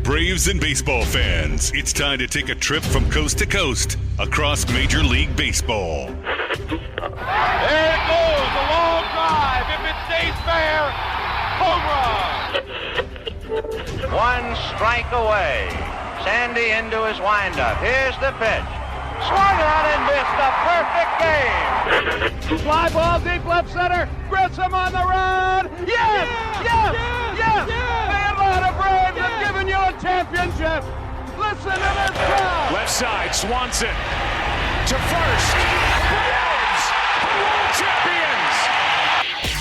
Braves and baseball fans, it's time to take a trip from coast to coast across Major League Baseball. There it goes, a long drive. If it stays fair, home run. One strike away. Sandy into his windup. Here's the pitch. Swung on and missed a perfect game. Fly ball deep left center. Grissom on the run. Yes! The Atlanta Braves have given you a championship. Listen to this crowd. Left side, Swanson to first. Braves, world champions.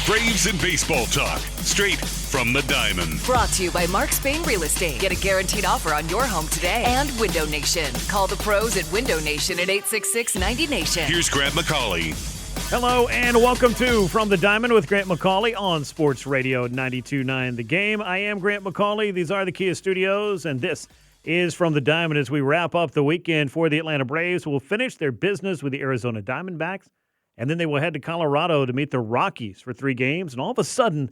Braves and baseball talk, straight from the diamond. Brought to you by Mark Spain Real Estate. Get a guaranteed offer on your home today. And Window Nation. Call the pros at Window Nation at 866-90Nation. Here's Grant McAuley. Hello and welcome to From the Diamond with Grant McAuley on Sports Radio 92.9 The Game. I am Grant McAuley. These are the Kia Studios, and this is From the Diamond as we wrap up the weekend for the Atlanta Braves. We'll finish their business with the Arizona Diamondbacks, and then they will head to Colorado to meet the Rockies for 3 games. And all of a sudden,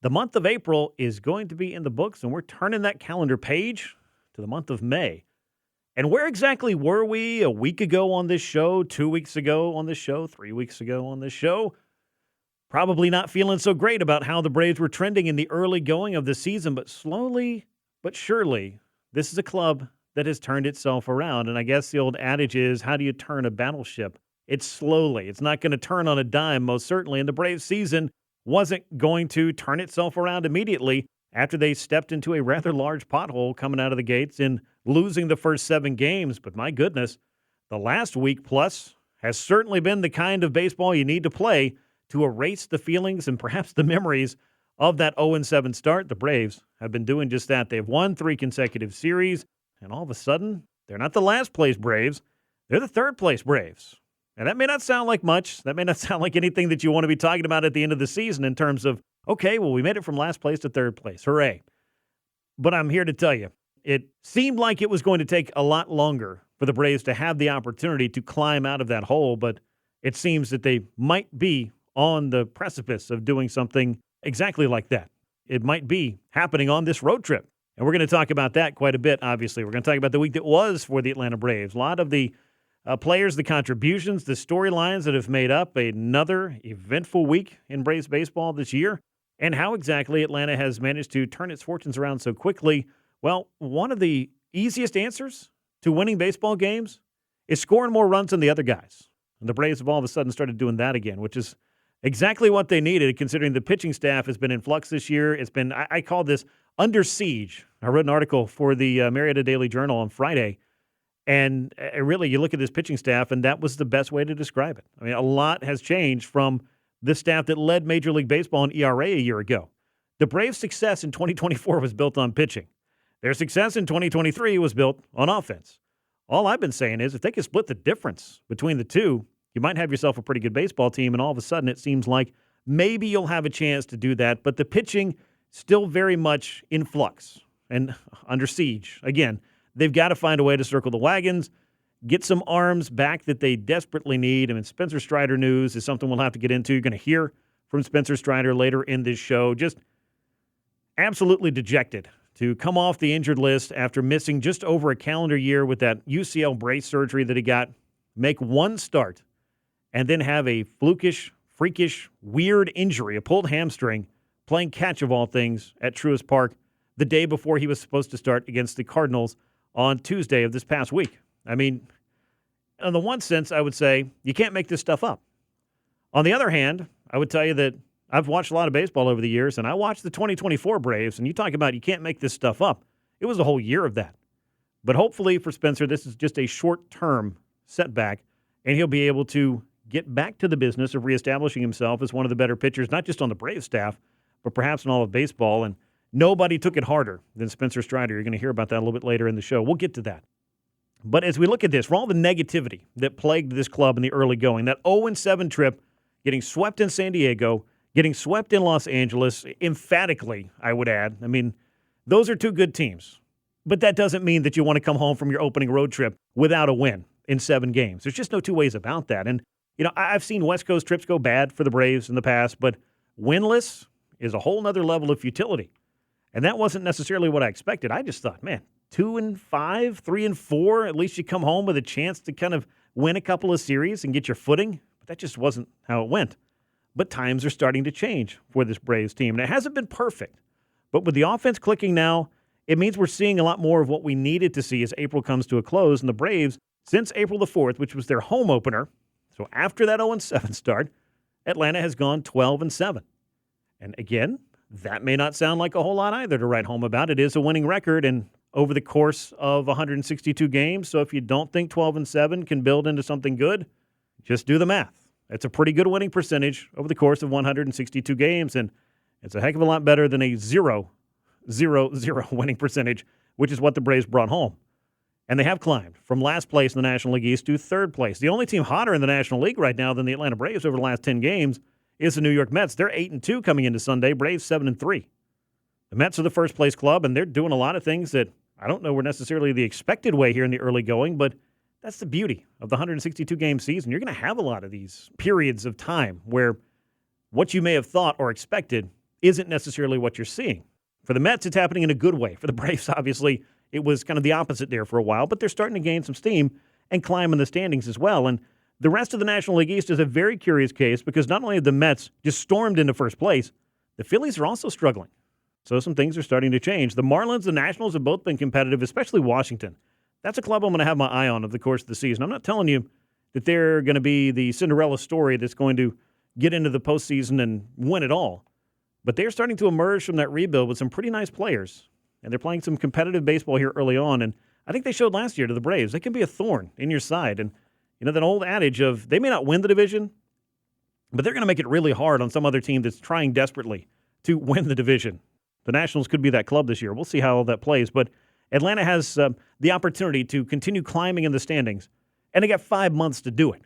the month of April is going to be in the books, and we're turning that calendar page to the month of May. And where exactly were we a week ago on this show, 2 weeks ago on this show, 3 weeks ago on this show? Probably not feeling so great about how the Braves were trending in the early going of the season, but slowly but surely, this is a club that has turned itself around. And I guess the old adage is, how do you turn a battleship? It's slowly. It's not going to turn on a dime, most certainly. And the Braves season wasn't going to turn itself around immediately after they stepped into a rather large pothole coming out of the gates in losing the first 7 games. But my goodness, the last week plus has certainly been the kind of baseball you need to play to erase the feelings and perhaps the memories of that 0-7 start. The Braves have been doing just that. They've won 3 consecutive series, and all of a sudden, they're not the last place Braves. They're the third place Braves. And that may not sound like much. That may not sound like anything that you want to be talking about at the end of the season in terms of, okay, well, we made it from last place to third place. Hooray. But I'm here to tell you, it seemed like it was going to take a lot longer for the Braves to have the opportunity to climb out of that hole, but it seems that they might be on the precipice of doing something exactly like that. It might be happening on this road trip. And we're going to talk about that quite a bit, obviously. We're going to talk about the week that was for the Atlanta Braves. A lot of the players, the contributions, the storylines that have made up another eventful week in Braves baseball this year, and how exactly Atlanta has managed to turn its fortunes around so quickly. Well, one of the easiest answers to winning baseball games is scoring more runs than the other guys. And the Braves have all of a sudden started doing that again, which is exactly what they needed, considering the pitching staff has been in flux this year. It's been, I call this under siege. I wrote an article for the Marietta Daily Journal on Friday, and really, you look at this pitching staff, and that was the best way to describe it. I mean, a lot has changed from the staff that led Major League Baseball in ERA a year ago. The Braves' success in 2024 was built on pitching. Their success in 2023 was built on offense. All I've been saying is if they could split the difference between the two, you might have yourself a pretty good baseball team, and all of a sudden it seems like maybe you'll have a chance to do that. But the pitching still very much in flux and under siege. Again, they've got to find a way to circle the wagons, get some arms back that they desperately need. I mean, Spencer Strider news is something we'll have to get into. You're going to hear from Spencer Strider later in this show. Just absolutely dejected to come off the injured list after missing just over a calendar year with that UCL brace surgery that he got, make one start, and then have a flukish, freakish, weird injury, a pulled hamstring, playing catch of all things at Truist Park the day before he was supposed to start against the Cardinals on Tuesday of this past week. I mean, in the one sense, I would say you can't make this stuff up. On the other hand, I would tell you that I've watched a lot of baseball over the years, and I watched the 2024 Braves, and you talk about you can't make this stuff up. It was a whole year of that. But hopefully for Spencer, this is just a short-term setback, and he'll be able to get back to the business of reestablishing himself as one of the better pitchers, not just on the Braves staff, but perhaps in all of baseball. And nobody took it harder than Spencer Strider. You're going to hear about that a little bit later in the show. We'll get to that. But as we look at this, for all the negativity that plagued this club in the early going, that 0-7 trip, getting swept in San Diego, getting swept in Los Angeles, emphatically, I would add. I mean, those are two good teams. But that doesn't mean that you want to come home from your opening road trip without a win in 7 games. There's just no two ways about that. And, you know, I've seen West Coast trips go bad for the Braves in the past, but winless is a whole nother level of futility. And that wasn't necessarily what I expected. I just thought, man, 2-5, 3-4, at least you come home with a chance to kind of win a couple of series and get your footing. But that just wasn't how it went. But times are starting to change for this Braves team. And it hasn't been perfect. But with the offense clicking now, it means we're seeing a lot more of what we needed to see as April comes to a close. And the Braves, since April the 4th, which was their home opener, so after that 0-7 start, Atlanta has gone 12-7. And again, that may not sound like a whole lot either to write home about. It is a winning record and over the course of 162 games. So if you don't think 12-7 can build into something good, just do the math. It's a pretty good winning percentage over the course of 162 games, and it's a heck of a lot better than a 0-0-0 winning percentage, which is what the Braves brought home. And they have climbed from last place in the National League East to third place. The only team hotter in the National League right now than the Atlanta Braves over the last 10 games is the New York Mets. They're 8-2 coming into Sunday. Braves 7-3. The Mets are the first place club, and they're doing a lot of things that I don't know were necessarily the expected way here in the early going, but that's the beauty of the 162-game season. You're going to have a lot of these periods of time where what you may have thought or expected isn't necessarily what you're seeing. For the Mets, it's happening in a good way. For the Braves, obviously, it was kind of the opposite there for a while, but they're starting to gain some steam and climb in the standings as well. And the rest of the National League East is a very curious case because not only have the Mets just stormed into first place, the Phillies are also struggling. So some things are starting to change. The Marlins, the Nationals have both been competitive, especially Washington. That's a club I'm going to have my eye on over the course of the season. I'm not telling you that they're going to be the Cinderella story that's going to get into the postseason and win it all. But they're starting to emerge from that rebuild with some pretty nice players. And they're playing some competitive baseball here early on. And I think they showed last year to the Braves. They can be a thorn in your side. And, you know, that old adage of they may not win the division, but they're going to make it really hard on some other team that's trying desperately to win the division. The Nationals could be that club this year. We'll see how all that plays. But Atlanta has the opportunity to continue climbing in the standings, and they got 5 months to do it.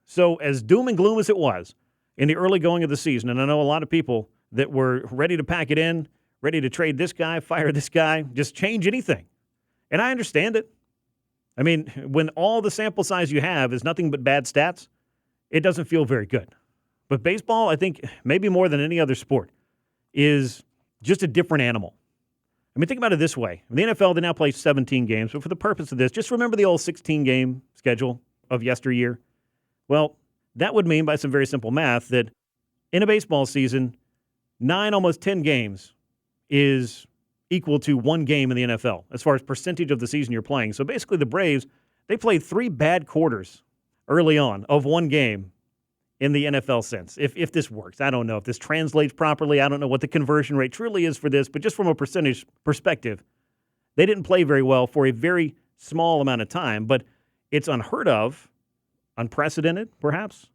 So as doom and gloom as it was in the early going of the season, and I know a lot of people that were ready to pack it in, ready to trade this guy, fire this guy, just change anything. And I understand it. I mean, when all the sample size you have is nothing but bad stats, it doesn't feel very good. But baseball, I think, maybe more than any other sport, is just a different animal. I mean, think about it this way. In the NFL, they now play 17 games. But for the purpose of this, just remember the old 16-game schedule of yesteryear. Well, that would mean by some very simple math that in a baseball season, 9, almost 10 games is equal to one game in the NFL as far as percentage of the season you're playing. So basically the Braves, they played 3 bad quarters early on of one game in the NFL sense. If this works, I don't know. If this translates properly, I don't know what the conversion rate truly is for this, but just from a percentage perspective, they didn't play very well for a very small amount of time, but it's unheard of, unprecedented perhaps,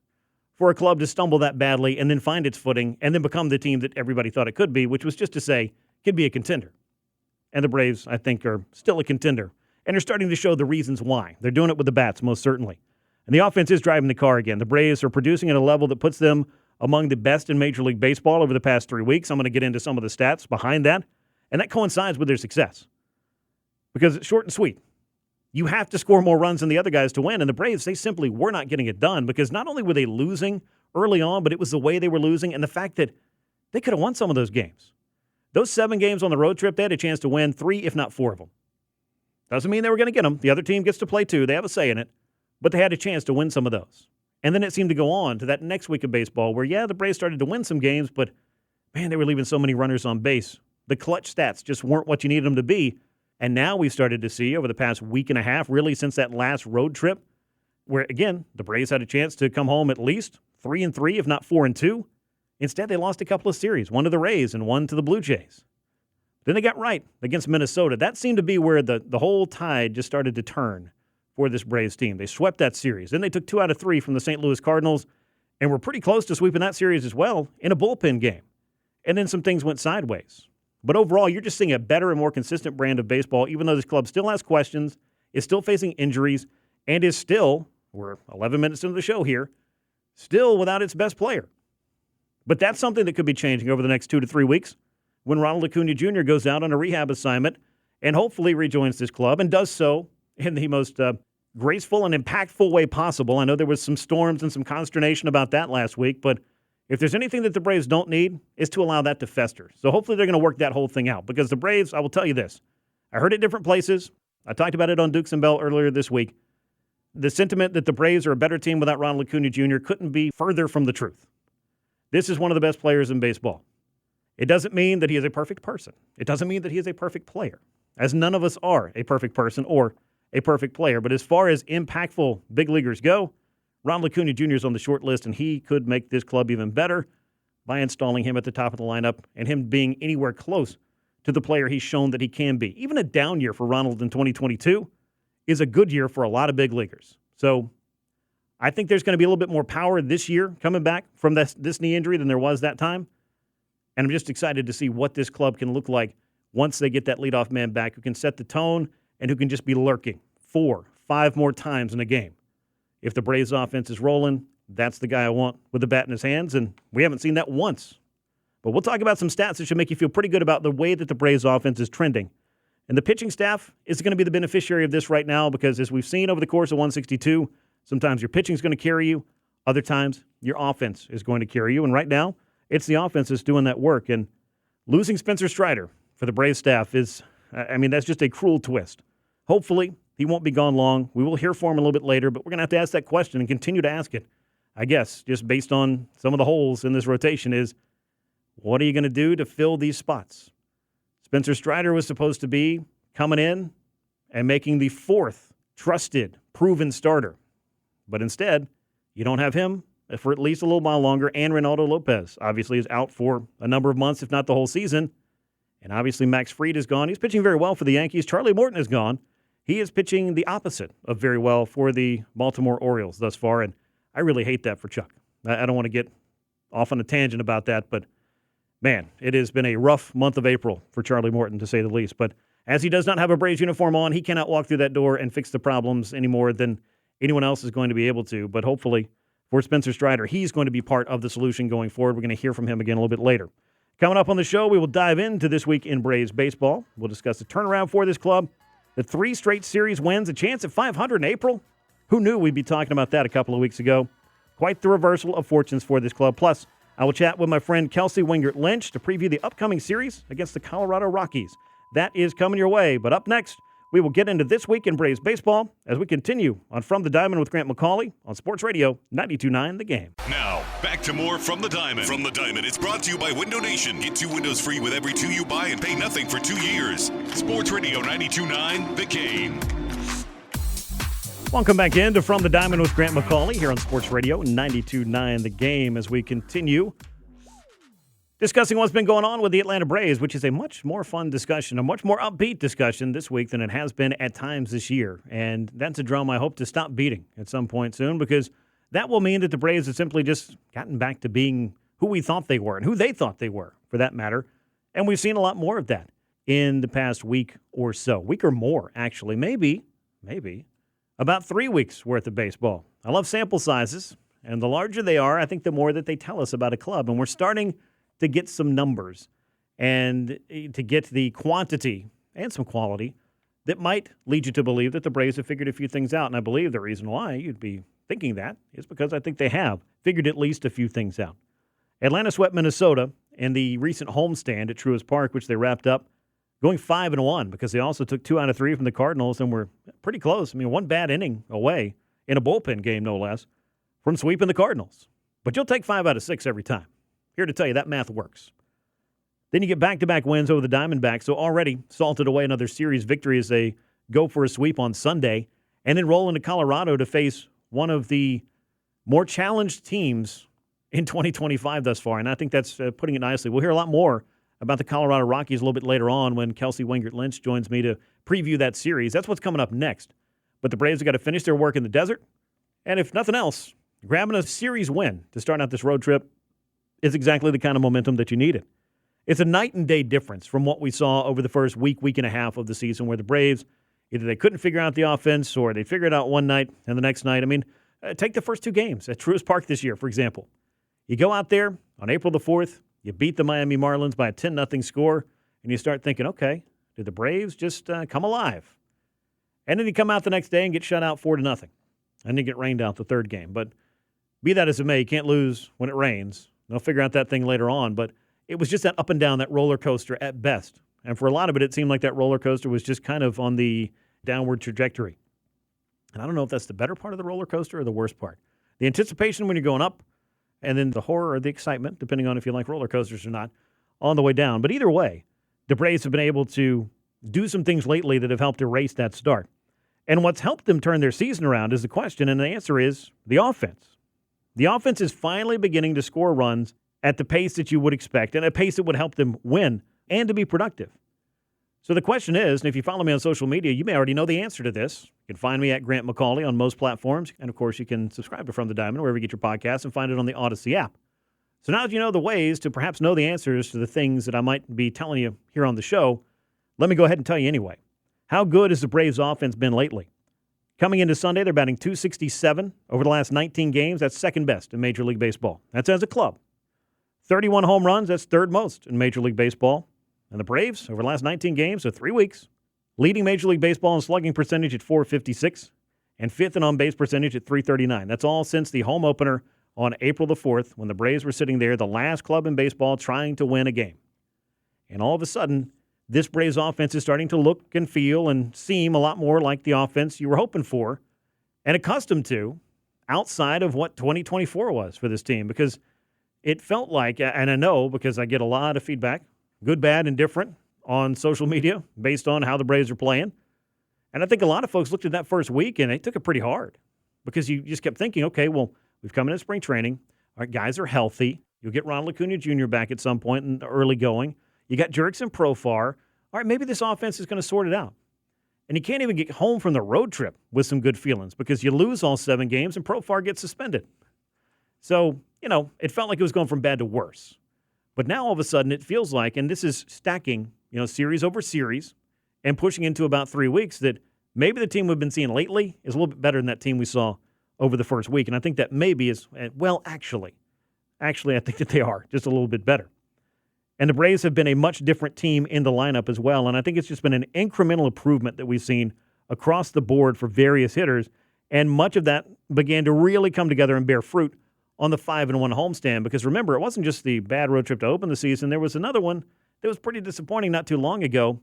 for a club to stumble that badly and then find its footing and then become the team that everybody thought it could be, which was just to say, could be a contender. And the Braves, I think, are still a contender. And they're starting to show the reasons why. They're doing it with the bats, most certainly. And the offense is driving the car again. The Braves are producing at a level that puts them among the best in Major League Baseball over the past 3 weeks. I'm going to get into some of the stats behind that. And that coincides with their success. Because it's short and sweet. You have to score more runs than the other guys to win. And the Braves, they simply were not getting it done because not only were they losing early on, but it was the way they were losing and the fact that they could have won some of those games. Those 7 games on the road trip, they had a chance to win 3, if not 4 of them. Doesn't mean they were going to get them. The other team gets to play too. They have a say in it. But they had a chance to win some of those. And then it seemed to go on to that next week of baseball where, yeah, the Braves started to win some games, but, man, they were leaving so many runners on base. The clutch stats just weren't what you needed them to be. And now we've started to see over the past week and a half, really since that last road trip, where, again, the Braves had a chance to come home at least 3-3, if not 4-2. Instead, they lost a couple of series, one to the Rays and one to the Blue Jays. Then they got right against Minnesota. That seemed to be where the whole tide just started to turn for this Braves team. They swept that series. Then they took 2 out of 3 from the St. Louis Cardinals and were pretty close to sweeping that series as well in a bullpen game. And then some things went sideways. But overall, you're just seeing a better and more consistent brand of baseball, even though this club still has questions, is still facing injuries, and is still, we're 11 minutes into the show here, still without its best player. But that's something that could be changing over the next 2 to 3 weeks when Ronald Acuna Jr. goes out on a rehab assignment and hopefully rejoins this club and does so in the most graceful and impactful way possible. I know there was some storms and some consternation about that last week, but If there's anything that the Braves don't need, is to allow that to fester. So hopefully they're going to work that whole thing out. Because the Braves, I will tell you this, I heard it different places. I talked about it on Dukes and Bell earlier this week. The sentiment that the Braves are a better team without Ronald Acuna Jr. couldn't be further from the truth. This is one of the best players in baseball. It doesn't mean that he is a perfect person. It doesn't mean that he is a perfect player, as none of us are a perfect person or a perfect player. But as far as impactful big leaguers go, Ronald Acuna Jr. is on the short list, and he could make this club even better by installing him at the top of the lineup and him being anywhere close to the player he's shown that he can be. Even a down year for Ronald in 2022 is a good year for a lot of big leaguers. So I think there's going to be a little bit more power this year coming back from this knee injury than there was that time. And I'm just excited to see what this club can look like once they get that leadoff man back who can set the tone and who can just be lurking 4-5 more times in a game. If the Braves offense is rolling, that's the guy I want with the bat in his hands, and we haven't seen that once. But we'll talk about some stats that should make you feel pretty good about the way that the Braves offense is trending. And the pitching staff is going to be the beneficiary of this right now because, as we've seen over the course of 162, sometimes your pitching is going to carry you. Other times, your offense is going to carry you. And right now, it's the offense that's doing that work. And losing Spencer Strider for the Braves staff is, that's just a cruel twist. Hopefully, he won't be gone long. We will hear from him a little bit later, but we're going to have to ask that question and continue to ask it. I guess, just based on some of the holes in this rotation is, what are you going to do to fill these spots? Spencer Strider was supposed to be coming in and making the fourth trusted, proven starter. But instead, you don't have him for at least a little while longer, and Reynaldo Lopez obviously is out for a number of months, if not the whole season. And obviously Max Fried is gone. He's pitching very well for the Yankees. Charlie Morton is gone. He is pitching the opposite of very well for the Baltimore Orioles thus far, and I really hate that for Chuck. I don't want to get off on a tangent about that, but man, it has been a rough month of April for Charlie Morton, to say the least. But as he does not have a Braves uniform on, he cannot walk through that door and fix the problems any more than anyone else is going to be able to. But hopefully for Spencer Strider, he's going to be part of the solution going forward. We're going to hear from him again a little bit later. Coming up on the show, we will dive into this week in Braves baseball. We'll discuss the turnaround for this club, the 3 straight series wins, a chance at 500 in April. Who knew we'd be talking about that a couple of weeks ago? Quite the reversal of fortunes for this club. Plus, I will chat with my friend Kelsey Wingert-Lynch to preview the upcoming series against the Colorado Rockies. That is coming your way. But up next, we will get into This Week in Braves Baseball as we continue on From the Diamond with Grant McAuley on Sports Radio 92.9 The Game. Now, back to more From the Diamond. From the Diamond is brought to you by Window Nation. Get 2 windows free with every 2 you buy and pay nothing for 2 years. Sports Radio 92.9 The Game. Welcome back into From the Diamond with Grant McAuley here on Sports Radio 92.9 The Game as we continue discussing what's been going on with the Atlanta Braves, which is a much more fun discussion, a much more upbeat discussion this week than it has been at times this year. And that's a drum I hope to stop beating at some point soon, because that will mean that the Braves have simply just gotten back to being who we thought they were and who they thought they were, for that matter. And we've seen a lot more of that in the past week or so. Week or more, actually. Maybe. About 3 weeks worth of baseball. I love sample sizes, and the larger they are, I think the more that they tell us about a club. And we're starting to get some numbers and to get the quantity and some quality that might lead you to believe that the Braves have figured a few things out. And I believe the reason why you'd be thinking that is because I think they have figured at least a few things out. Atlanta swept Minnesota in the recent homestand at Truist Park, which they wrapped up going 5-1 because they also took 2 out of 3 from the Cardinals and were pretty close. I mean, 1 bad inning away in a bullpen game, no less, from sweeping the Cardinals. But you'll take 5 out of 6 every time. Here to tell you that math works. Then you get back-to-back wins over the Diamondbacks, so already salted away another series victory as they go for a sweep on Sunday, and then roll into Colorado to face one of the more challenged teams in 2025 thus far. And I think that's putting it nicely. We'll hear a lot more about the Colorado Rockies a little bit later on when Kelsey Wingert-Lynch joins me to preview that series. That's what's coming up next. But the Braves have got to finish their work in the desert. And if nothing else, grabbing a series win to start out this road trip is exactly the kind of momentum that you needed. It's a night and day difference from what we saw over the first week and a half of the season, where the Braves, either they couldn't figure out the offense or they figured it out one night and the next night. I mean, take the first 2 games at Truist Park this year, for example. You go out there on April the 4th, you beat the Miami Marlins by a 10-0 score, and you start thinking, okay, did the Braves just come alive? And then you come out the next day and get shut out 4-0, and then get rained out the third game. But be that as it may, you can't lose when it rains, They'll figure out that thing later on, but it was just that up and down, that roller coaster at best. And for a lot of it seemed like that roller coaster was just kind of on the downward trajectory. And I don't know if that's the better part of the roller coaster or the worst part. The anticipation when you're going up, and then the horror or the excitement, depending on if you like roller coasters or not, on the way down. But either way, the Braves have been able to do some things lately that have helped erase that start. And what's helped them turn their season around is the question, and the answer is the offense. The offense is finally beginning to score runs at the pace that you would expect, and a pace that would help them win and to be productive. So the question is, and if you follow me on social media, you may already know the answer to this. You can find me at Grant McAuley on most platforms, and of course you can subscribe to From the Diamond wherever you get your podcasts and find it on the Odyssey app. So now that you know the ways to perhaps know the answers to the things that I might be telling you here on the show, let me go ahead and tell you anyway. How good has the Braves offense been lately? Coming into Sunday, they're batting .267 over the last 19 games. That's second best in Major League Baseball. That's as a club. 31 home runs, that's third most in Major League Baseball. And the Braves, over the last 19 games, so 3 weeks, leading Major League Baseball in slugging percentage at .456 and fifth in on-base percentage at .339. That's all since the home opener on April the 4th when the Braves were sitting there, the last club in baseball trying to win a game. And all of a sudden, this Braves offense is starting to look and feel and seem a lot more like the offense you were hoping for and accustomed to outside of what 2024 was for this team, because it felt like, and I know because I get a lot of feedback, good, bad, and different on social media based on how the Braves are playing. And I think a lot of folks looked at that first week and they took it pretty hard because you just kept thinking, okay, well, we've come into spring training. Our guys are healthy. You'll get Ronald Acuna Jr. back at some point in the early going. You got Jurickson Profar. All right, maybe this offense is going to sort it out. And you can't even get home from the road trip with some good feelings because you lose all 7 games and Profar gets suspended. So, it felt like it was going from bad to worse. But now all of a sudden it feels like, and this is stacking, series over series and pushing into about 3 weeks, that maybe the team we've been seeing lately is a little bit better than that team we saw over the first week. And I think that maybe is, well, actually, I think that they are just a little bit better. And the Braves have been a much different team in the lineup as well. And I think it's just been an incremental improvement that we've seen across the board for various hitters. And much of that began to really come together and bear fruit on the 5-1 homestand. Because remember, it wasn't just the bad road trip to open the season. There was another one that was pretty disappointing not too long ago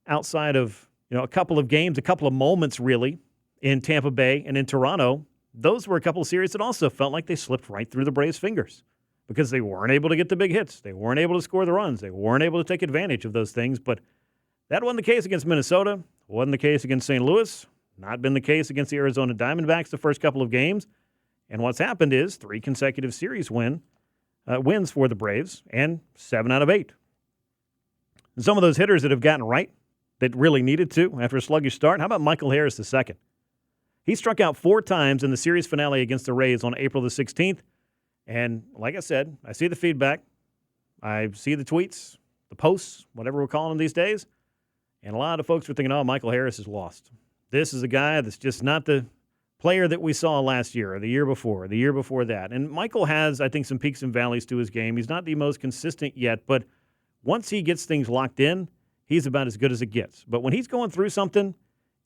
outside of, a couple of games, a couple of moments really in Tampa Bay and in Toronto. Those were a couple of series that also felt like they slipped right through the Braves' fingers because they weren't able to get the big hits. They weren't able to score the runs. They weren't able to take advantage of those things. But that wasn't the case against Minnesota. Wasn't the case against St. Louis. Not been the case against the Arizona Diamondbacks the first couple of games. And what's happened is 3 consecutive series wins for the Braves and 7 out of 8. And some of those hitters that have gotten right that really needed to after a sluggish start, how about Michael Harris II? He struck out 4 times in the series finale against the Rays on April the 16th. And like I said, I see the feedback. I see the tweets, the posts, whatever we're calling them these days. And a lot of folks are thinking, Michael Harris is lost. This is a guy that's just not the player that we saw last year or the year before that. And Michael has, I think, some peaks and valleys to his game. He's not the most consistent yet, but once he gets things locked in, he's about as good as it gets. But when he's going through something,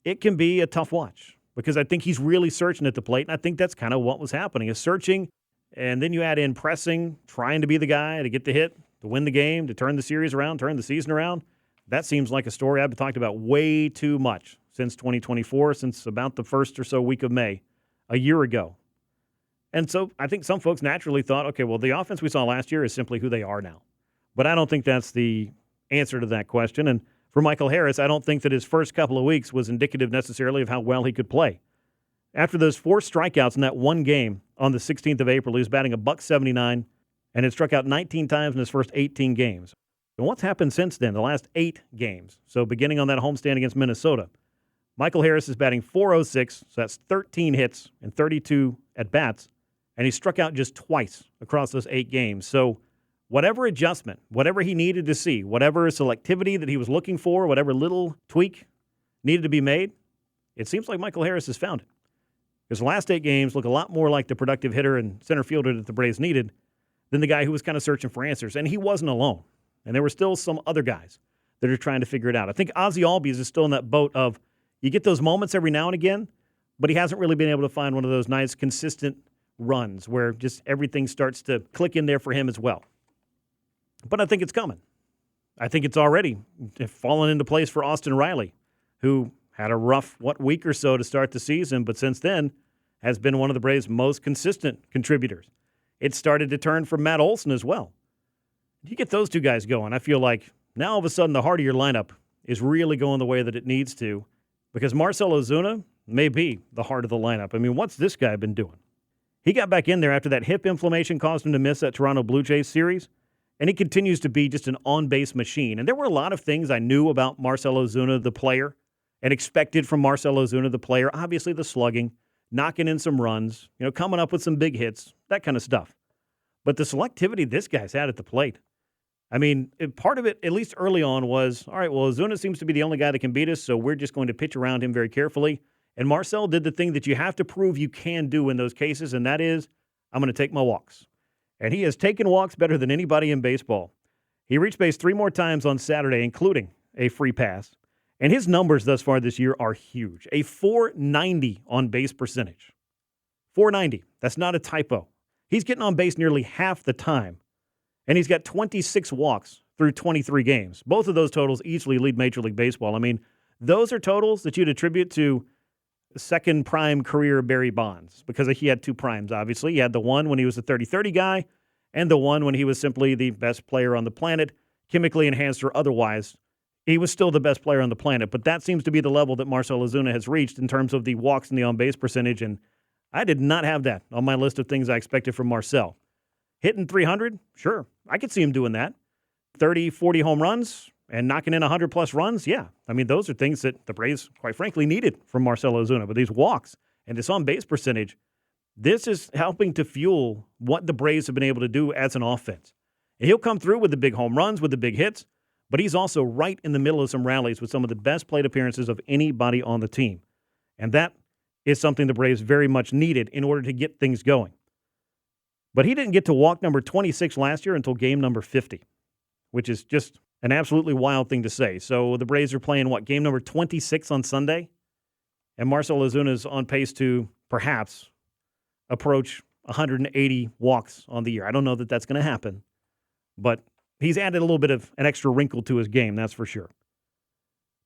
it can be a tough watch because I think he's really searching at the plate, and I think that's kind of what was happening, is searching, and then you add in pressing, trying to be the guy to get the hit, to win the game, to turn the series around, turn the season around. That seems like a story I've talked about way too much since 2024, since about the first or so week of May, a year ago. And so I think some folks naturally thought, okay, well, the offense we saw last year is simply who they are now. But I don't think that's the answer to that question. And for Michael Harris, I don't think that his first couple of weeks was indicative necessarily of how well he could play. After those 4 strikeouts in that one game on the 16th of April, he was batting $179 and had struck out 19 times in his first 18 games. And what's happened since then, the last 8 games? So beginning on that homestand against Minnesota, Michael Harris is batting .406, so that's 13 hits and 32 at-bats, and he struck out just twice across those 8 games. So whatever adjustment, whatever he needed to see, whatever selectivity that he was looking for, whatever little tweak needed to be made, it seems like Michael Harris has found it. Because the last 8 games look a lot more like the productive hitter and center fielder that the Braves needed than the guy who was kind of searching for answers. And he wasn't alone. And there were still some other guys that are trying to figure it out. I think Ozzie Albies is still in that boat of you get those moments every now and again, but he hasn't really been able to find one of those nice, consistent runs where just everything starts to click in there for him as well. But I think it's coming. I think it's already fallen into place for Austin Riley, who had a rough, week or so to start the season, but since then has been one of the Braves' most consistent contributors. It started to turn for Matt Olson as well. You get those two guys going, I feel like now all of a sudden the heart of your lineup is really going the way that it needs to, because Marcell Ozuna may be the heart of the lineup. I mean, what's this guy been doing? He got back in there after that hip inflammation caused him to miss that Toronto Blue Jays series, and he continues to be just an on-base machine. And there were a lot of things I knew about Marcell Ozuna, the player, and expected from Marcell Ozuna, the player. Obviously the slugging, knocking in some runs, coming up with some big hits, that kind of stuff. But the selectivity this guy's had at the plate, I mean, part of it, at least early on, was, all right, well, Ozuna seems to be the only guy that can beat us, so we're just going to pitch around him very carefully. And Marcell did the thing that you have to prove you can do in those cases, and that is, I'm going to take my walks. And he has taken walks better than anybody in baseball. He reached base 3 more times on Saturday, including a free pass. And his numbers thus far this year are huge. A .490 on base percentage. .490. That's not a typo. He's getting on base nearly half the time. And he's got 26 walks through 23 games. Both of those totals easily lead Major League Baseball. I mean, those are totals that you'd attribute to second prime career Barry Bonds, because he had 2 primes, obviously. He had the one when he was a 30-30 guy and the one when he was simply the best player on the planet, chemically enhanced or otherwise. He was still the best player on the planet, but that seems to be the level that Marcell Ozuna has reached in terms of the walks and the on-base percentage, and I did not have that on my list of things I expected from Marcell. Hitting 300? Sure. I could see him doing that. 30, 40 home runs and knocking in 100-plus runs? Yeah. I mean, those are things that the Braves, quite frankly, needed from Marcell Ozuna. But these walks and this on-base percentage, this is helping to fuel what the Braves have been able to do as an offense. And he'll come through with the big home runs, with the big hits, but he's also right in the middle of some rallies with some of the best plate appearances of anybody on the team. And that is something the Braves very much needed in order to get things going. But he didn't get to walk number 26 last year until game number 50, which is just an absolutely wild thing to say. So the Braves are playing, game number 26 on Sunday? And Marcell Ozuna is on pace to perhaps approach 180 walks on the year. I don't know that that's going to happen, but he's added a little bit of an extra wrinkle to his game, that's for sure.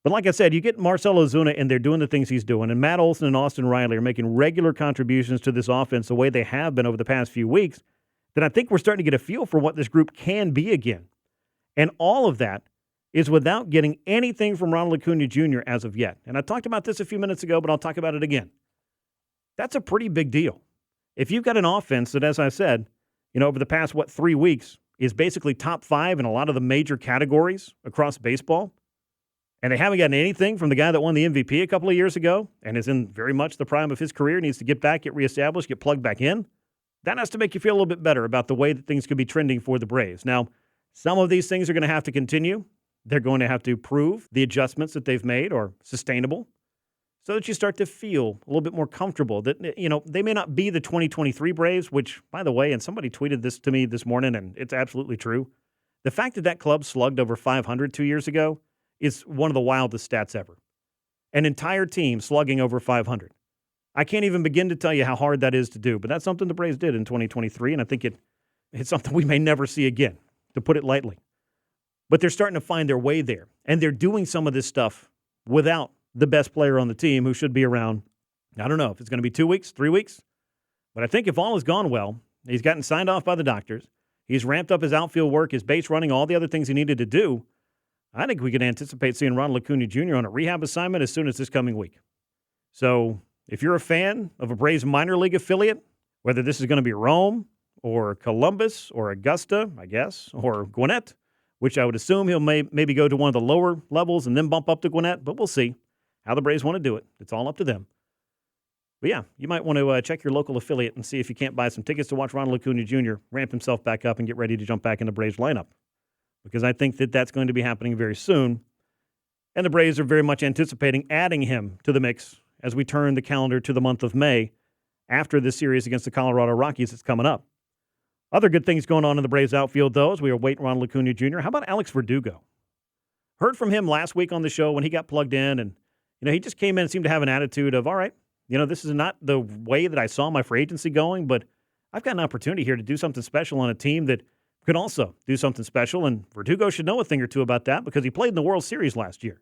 But like I said, you get Marcell Ozuna and they're doing the things he's doing, and Matt Olson and Austin Riley are making regular contributions to this offense the way they have been over the past few weeks, then I think we're starting to get a feel for what this group can be again. And all of that is without getting anything from Ronald Acuna Jr. as of yet. And I talked about this a few minutes ago, but I'll talk about it again. That's a pretty big deal. If you've got an offense that, as I said, over the past, 3 weeks, is basically top 5 in a lot of the major categories across baseball, and they haven't gotten anything from the guy that won the MVP a couple of years ago and is in very much the prime of his career, needs to get back, get reestablished, get plugged back in, that has to make you feel a little bit better about the way that things could be trending for the Braves. Now, some of these things are going to have to continue. They're going to have to prove the adjustments that they've made are sustainable so that you start to feel a little bit more comfortable that, they may not be the 2023 Braves, which, by the way, and somebody tweeted this to me this morning, and it's absolutely true. The fact that that club slugged over 500 2 years ago is one of the wildest stats ever. An entire team slugging over 500. I can't even begin to tell you how hard that is to do, but that's something the Braves did in 2023, and I think it's something we may never see again, to put it lightly. But they're starting to find their way there, and they're doing some of this stuff without the best player on the team, who should be around, I don't know if it's going to be 2 weeks, 3 weeks, but I think if all has gone well, he's gotten signed off by the doctors, he's ramped up his outfield work, his base running, all the other things he needed to do, I think we could anticipate seeing Ronald Acuna Jr. on a rehab assignment as soon as this coming week. So if you're a fan of a Braves minor league affiliate, whether this is going to be Rome or Columbus or Augusta, I guess, or Gwinnett, which I would assume he'll maybe go to one of the lower levels and then bump up to Gwinnett, but we'll see how the Braves want to do it. It's all up to them. But yeah, you might want to check your local affiliate and see if you can't buy some tickets to watch Ronald Acuna Jr. ramp himself back up and get ready to jump back in the Braves lineup, because I think that that's going to be happening very soon. And the Braves are very much anticipating adding him to the mix as we turn the calendar to the month of May after this series against the Colorado Rockies that's coming up. Other good things going on in the Braves outfield, though, as we await Ronald Acuna Jr. How about Alex Verdugo? Heard from him last week on the show when he got plugged in, and he just came in and seemed to have an attitude of, all right, this is not the way that I saw my free agency going, but I've got an opportunity here to do something special on a team that could also do something special, and Verdugo should know a thing or two about that because he played in the World Series last year.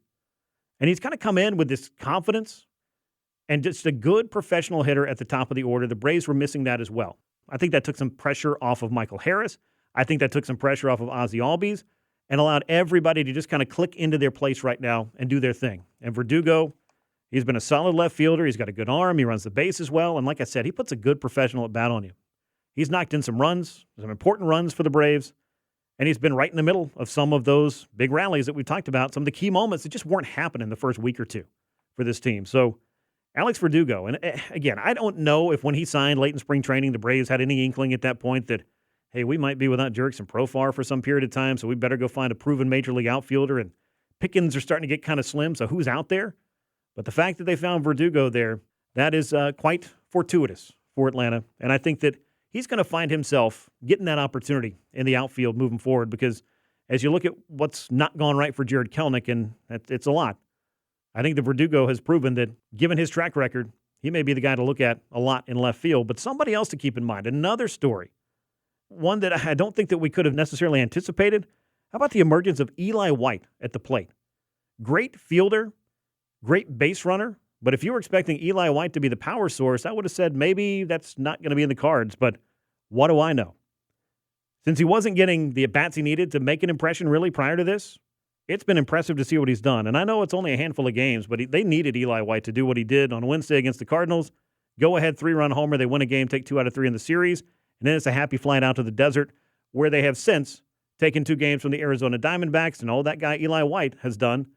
And he's kind of come in with this confidence and just a good professional hitter at the top of the order. The Braves were missing that as well. I think that took some pressure off of Michael Harris. I think that took some pressure off of Ozzie Albies and allowed everybody to just kind of click into their place right now and do their thing. And Verdugo, he's been a solid left fielder. He's got a good arm. He runs the bases well. And like I said, he puts a good professional at bat on you. He's knocked in some runs, some important runs for the Braves, and he's been right in the middle of some of those big rallies that we talked about, some of the key moments that just weren't happening the first week or two for this team. So Alex Verdugo, and again, I don't know if when he signed late in spring training, the Braves had any inkling at that point that, hey, we might be without Jurickson Profar for some period of time, so we better go find a proven major league outfielder, and pickings are starting to get kind of slim, so who's out there? But the fact that they found Verdugo there, that is quite fortuitous for Atlanta, and I think that he's going to find himself getting that opportunity in the outfield moving forward because as you look at what's not gone right for Jared Kelenic, and it's a lot, I think that Verdugo has proven that given his track record, he may be the guy to look at a lot in left field. But somebody else to keep in mind, another story, one that I don't think that we could have necessarily anticipated. How about the emergence of Eli White at the plate? Great fielder, great base runner. But if you were expecting Eli White to be the power source, I would have said maybe that's not going to be in the cards. But what do I know? Since he wasn't getting the at-bats he needed to make an impression really prior to this, it's been impressive to see what he's done. And I know it's only a handful of games, but they needed Eli White to do what he did on Wednesday against the Cardinals. Go-ahead 3-run homer. They win a game, take 2 out of 3 in the series. And then it's a happy flight out to the desert where they have since taken 2 games from the Arizona Diamondbacks. And all that guy Eli White has done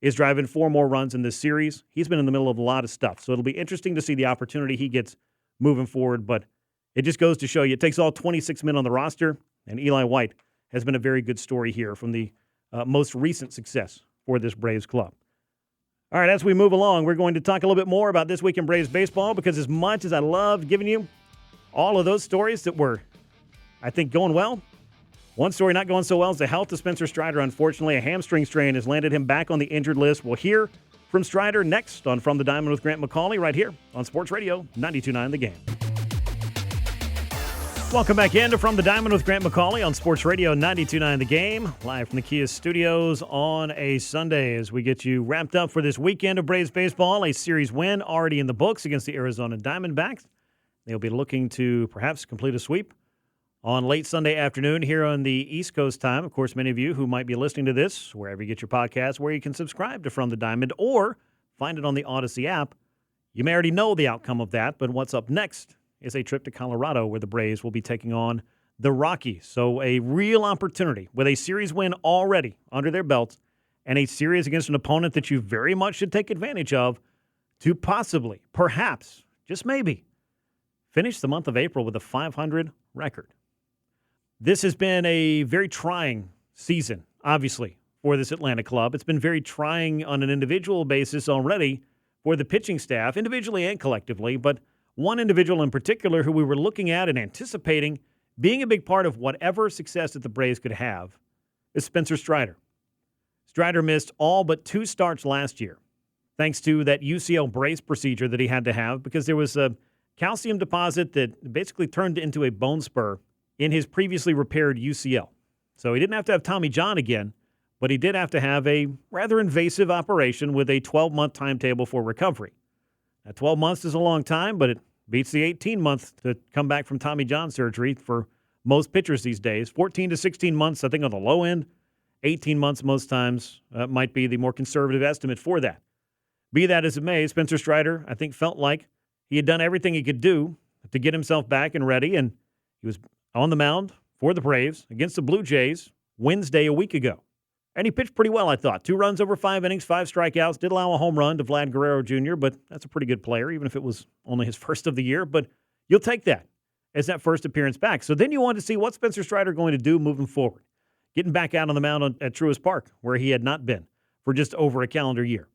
is driving 4 more runs in this series. He's been in the middle of a lot of stuff. So it'll be interesting to see the opportunity he gets moving forward. But it just goes to show you it takes all 26 men on the roster. And Eli White has been a very good story here from the most recent success for this Braves club. All right, as we move along, we're going to talk a little bit more about this week in Braves baseball because as much as I love giving you all of those stories that were, I think, going well, one story not going so well is the health of Spencer Strider. Unfortunately, a hamstring strain has landed him back on the injured list. We'll hear from Strider next on From the Diamond with Grant McAuley right here on Sports Radio 92.9 The Game. Welcome back into From the Diamond with Grant McAuley on Sports Radio 92.9 The Game, live from the Kia studios on a Sunday as we get you wrapped up for this weekend of Braves baseball. A series win already in the books against the Arizona Diamondbacks. They'll be looking to perhaps complete a sweep on late Sunday afternoon here on the East Coast time. Of course, many of you who might be listening to this, wherever you get your podcasts, where you can subscribe to From the Diamond or find it on the Odyssey app, you may already know the outcome of that, but what's up next is a trip to Colorado where the Braves will be taking on the Rockies. So a real opportunity with a series win already under their belts and a series against an opponent that you very much should take advantage of to possibly, perhaps, just maybe, finish the month of April with a .500 record. This has been a very trying season, obviously, for this Atlanta club. It's been very trying on an individual basis already for the pitching staff, individually and collectively, but one individual in particular who we were looking at and anticipating being a big part of whatever success that the Braves could have is Spencer Strider. Strider missed all but 2 starts last year thanks to that UCL brace procedure that he had to have because there was a calcium deposit that basically turned into a bone spur in his previously repaired UCL. So he didn't have to have Tommy John again, but he did have to have a rather invasive operation with a 12-month timetable for recovery. Now, 12 months is a long time, but it beats the 18 months to come back from Tommy John surgery for most pitchers these days. 14 to 16 months, I think, on the low end. 18 months most times might be the more conservative estimate for that. Be that as it may, Spencer Strider, I think, felt like he had done everything he could do to get himself back and ready, and he was on the mound for the Braves against the Blue Jays Wednesday a week ago. And he pitched pretty well, I thought. 2 runs over 5 innings, 5 strikeouts. Did allow a home run to Vlad Guerrero Jr., but that's a pretty good player, even if it was only his first of the year. But you'll take that as that first appearance back. So then you want to see what Spencer Strider going to do moving forward. Getting back out on the mound at Truist Park, where he had not been for just over a calendar year.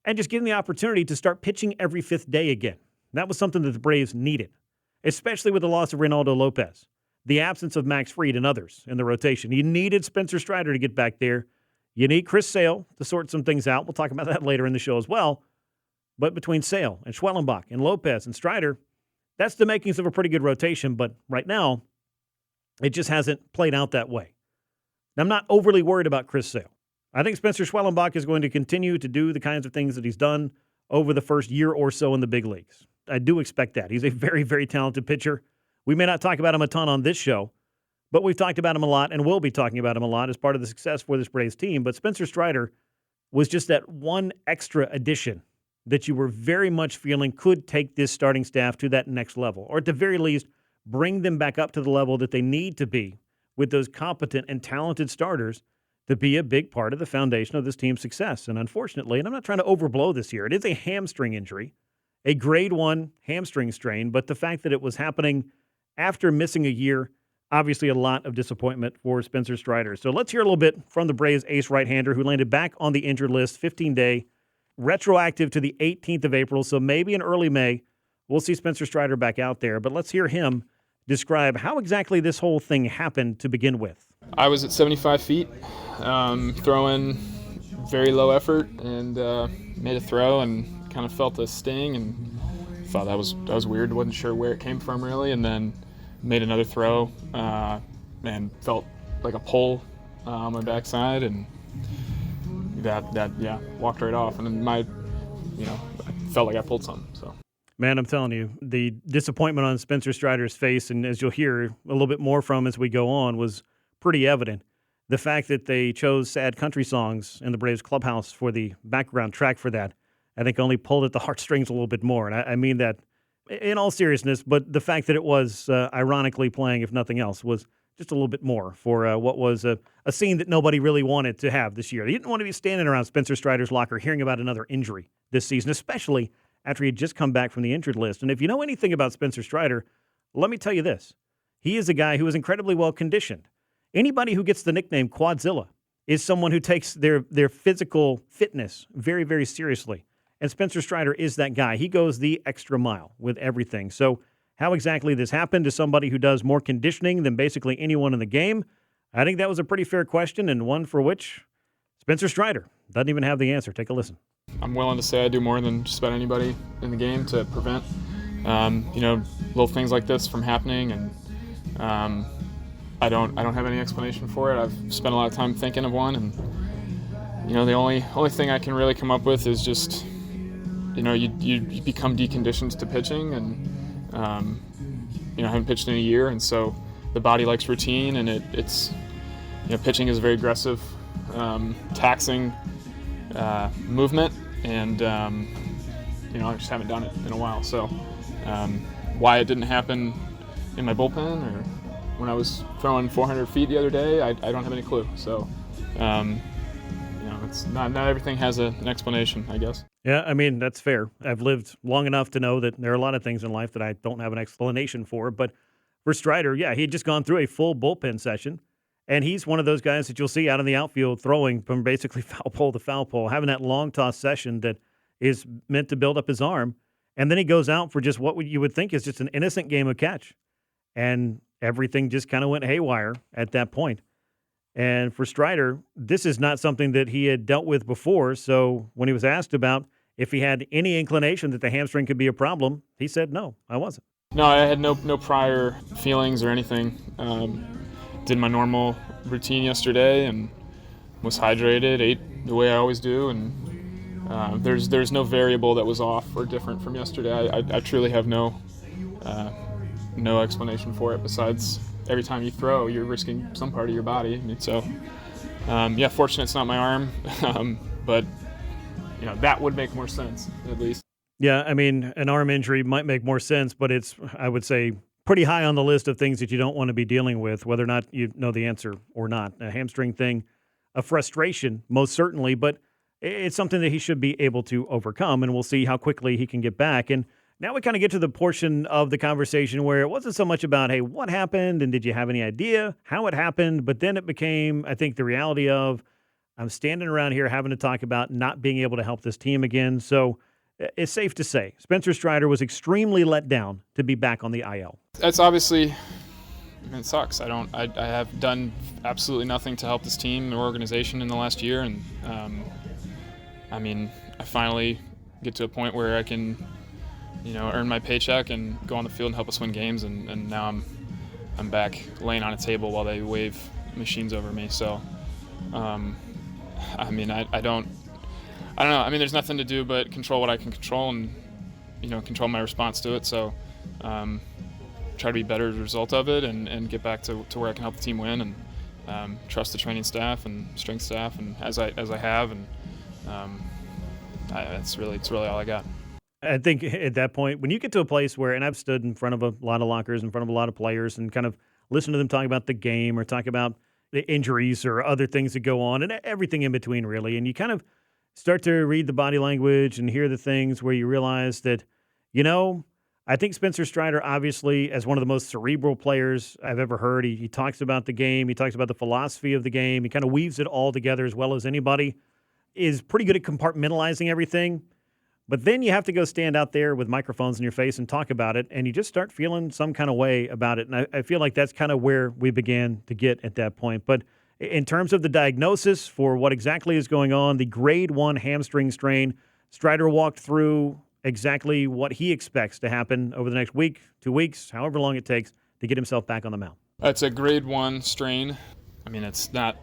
And just getting the opportunity to start pitching every 5th day again. That was something that the Braves needed, especially with the loss of Reynaldo Lopez, the absence of Max Fried and others in the rotation. You needed Spencer Strider to get back there. You need Chris Sale to sort some things out. We'll talk about that later in the show as well. But between Sale and Schwellenbach and Lopez and Strider, that's the makings of a pretty good rotation. But right now, it just hasn't played out that way. Now, I'm not overly worried about Chris Sale. I think Spencer Schwellenbach is going to continue to do the kinds of things that he's done over the first year or so in the big leagues. I do expect that. He's a very, very talented pitcher. We may not talk about him a ton on this show, but we've talked about him a lot and will be talking about him a lot as part of the success for this Braves team. But Spencer Strider was just that one extra addition that you were very much feeling could take this starting staff to that next level, or at the very least, bring them back up to the level that they need to be with those competent and talented starters to be a big part of the foundation of this team's success. And unfortunately, and I'm not trying to overblow this here, it is a hamstring injury, a grade 1 hamstring strain, but the fact that it was happening after missing a year, obviously a lot of disappointment for Spencer Strider. So let's hear a little bit from the Braves ace right-hander who landed back on the injured list, 15-day, retroactive to the 18th of April, so maybe in early May, we'll see Spencer Strider back out there. But let's hear him describe how exactly this whole thing happened to begin with. I was at 75 feet, throwing very low effort, and made a throw and kind of felt a sting and thought that was weird. Wasn't sure where it came from really, and then made another throw and felt like a pull on my backside, and that walked right off, and then I felt like I pulled something. So. Man, I'm telling you, the disappointment on Spencer Strider's face, and as you'll hear a little bit more from as we go on, was pretty evident. The fact that they chose sad country songs in the Braves clubhouse for the background track for that, I think only pulled at the heartstrings a little bit more. And I mean that in all seriousness, but the fact that it was ironically playing, if nothing else, was just a little bit more for what was a scene that nobody really wanted to have this year. They didn't want to be standing around Spencer Strider's locker hearing about another injury this season, especially after he had just come back from the injured list. And if you know anything about Spencer Strider, let me tell you this. He is a guy who is incredibly well conditioned. Anybody who gets the nickname Quadzilla is someone who takes their physical fitness very, very seriously. And Spencer Strider is that guy. He goes the extra mile with everything. So how exactly this happened to somebody who does more conditioning than basically anyone in the game, I think that was a pretty fair question, and one for which Spencer Strider doesn't even have the answer. Take a listen. I'm willing to say I do more than just about anybody in the game to prevent, little things like this from happening, and I don't have any explanation for it. I've spent a lot of time thinking of one, and the only thing I can really come up with is just, you become deconditioned to pitching, and haven't pitched in a year, and so the body likes routine, and it's pitching is a very aggressive, taxing movement, and I just haven't done it in a while. So why it didn't happen in my bullpen or when I was throwing 400 feet the other day, I don't have any clue. So it's not everything has an explanation, I guess. Yeah, I mean, that's fair. I've lived long enough to know that there are a lot of things in life that I don't have an explanation for. But for Strider, yeah, he had just gone through a full bullpen session. And he's one of those guys that you'll see out in the outfield throwing from basically foul pole to foul pole, having that long toss session that is meant to build up his arm. And then he goes out for just what you would think is just an innocent game of catch. And everything just kind of went haywire at that point. And for Strider, this is not something that he had dealt with before. So when he was asked about if he had any inclination that the hamstring could be a problem, he said, no, I wasn't. No, I had no prior feelings or anything. Did my normal routine yesterday and was hydrated, ate the way I always do, and there's no variable that was off or different from yesterday. I truly have no explanation for it besides every time you throw, you're risking some part of your body. I mean, so, fortunate it's not my arm, but that would make more sense at least. Yeah, I mean, an arm injury might make more sense, but it's, I would say, pretty high on the list of things that you don't want to be dealing with, whether or not you know the answer or not. A hamstring thing, a frustration, most certainly, but it's something that he should be able to overcome, and we'll see how quickly he can get back. And now we kind of get to the portion of the conversation where it wasn't so much about, hey, what happened, and did you have any idea how it happened? But then it became, I think, the reality of, I'm standing around here having to talk about not being able to help this team again. So it's safe to say Spencer Strider was extremely let down to be back on the IL. That's obviously, it sucks. I have done absolutely nothing to help this team or organization in the last year, and I finally get to a point where I can earn my paycheck and go on the field and help us win games. And now I'm back laying on a table while they wave machines over me. So, I don't know. I mean, there's nothing to do but control what I can control and, control my response to it. So, try to be better as a result of it and get back to where I can help the team win and trust the training staff and strength staff and as I have. And it's really all I got. I think at that point, when you get to a place where, and I've stood in front of a lot of lockers, in front of a lot of players, and kind of listened to them talk about the game or talk about the injuries or other things that go on and everything in between, really. And you kind of start to read the body language and hear the things where you realize that, I think Spencer Strider, obviously, as one of the most cerebral players I've ever heard, he talks about the game. He talks about the philosophy of the game. He kind of weaves it all together as well as anybody, is pretty good at compartmentalizing everything. But then you have to go stand out there with microphones in your face and talk about it, and you just start feeling some kind of way about it. And I feel like that's kind of where we began to get at that point. But in terms of the diagnosis for what exactly is going on, the grade 1 hamstring strain, Strider walked through exactly what he expects to happen over the next week, 2 weeks, however long it takes to get himself back on the mound. It's a grade 1 strain. I mean, it's not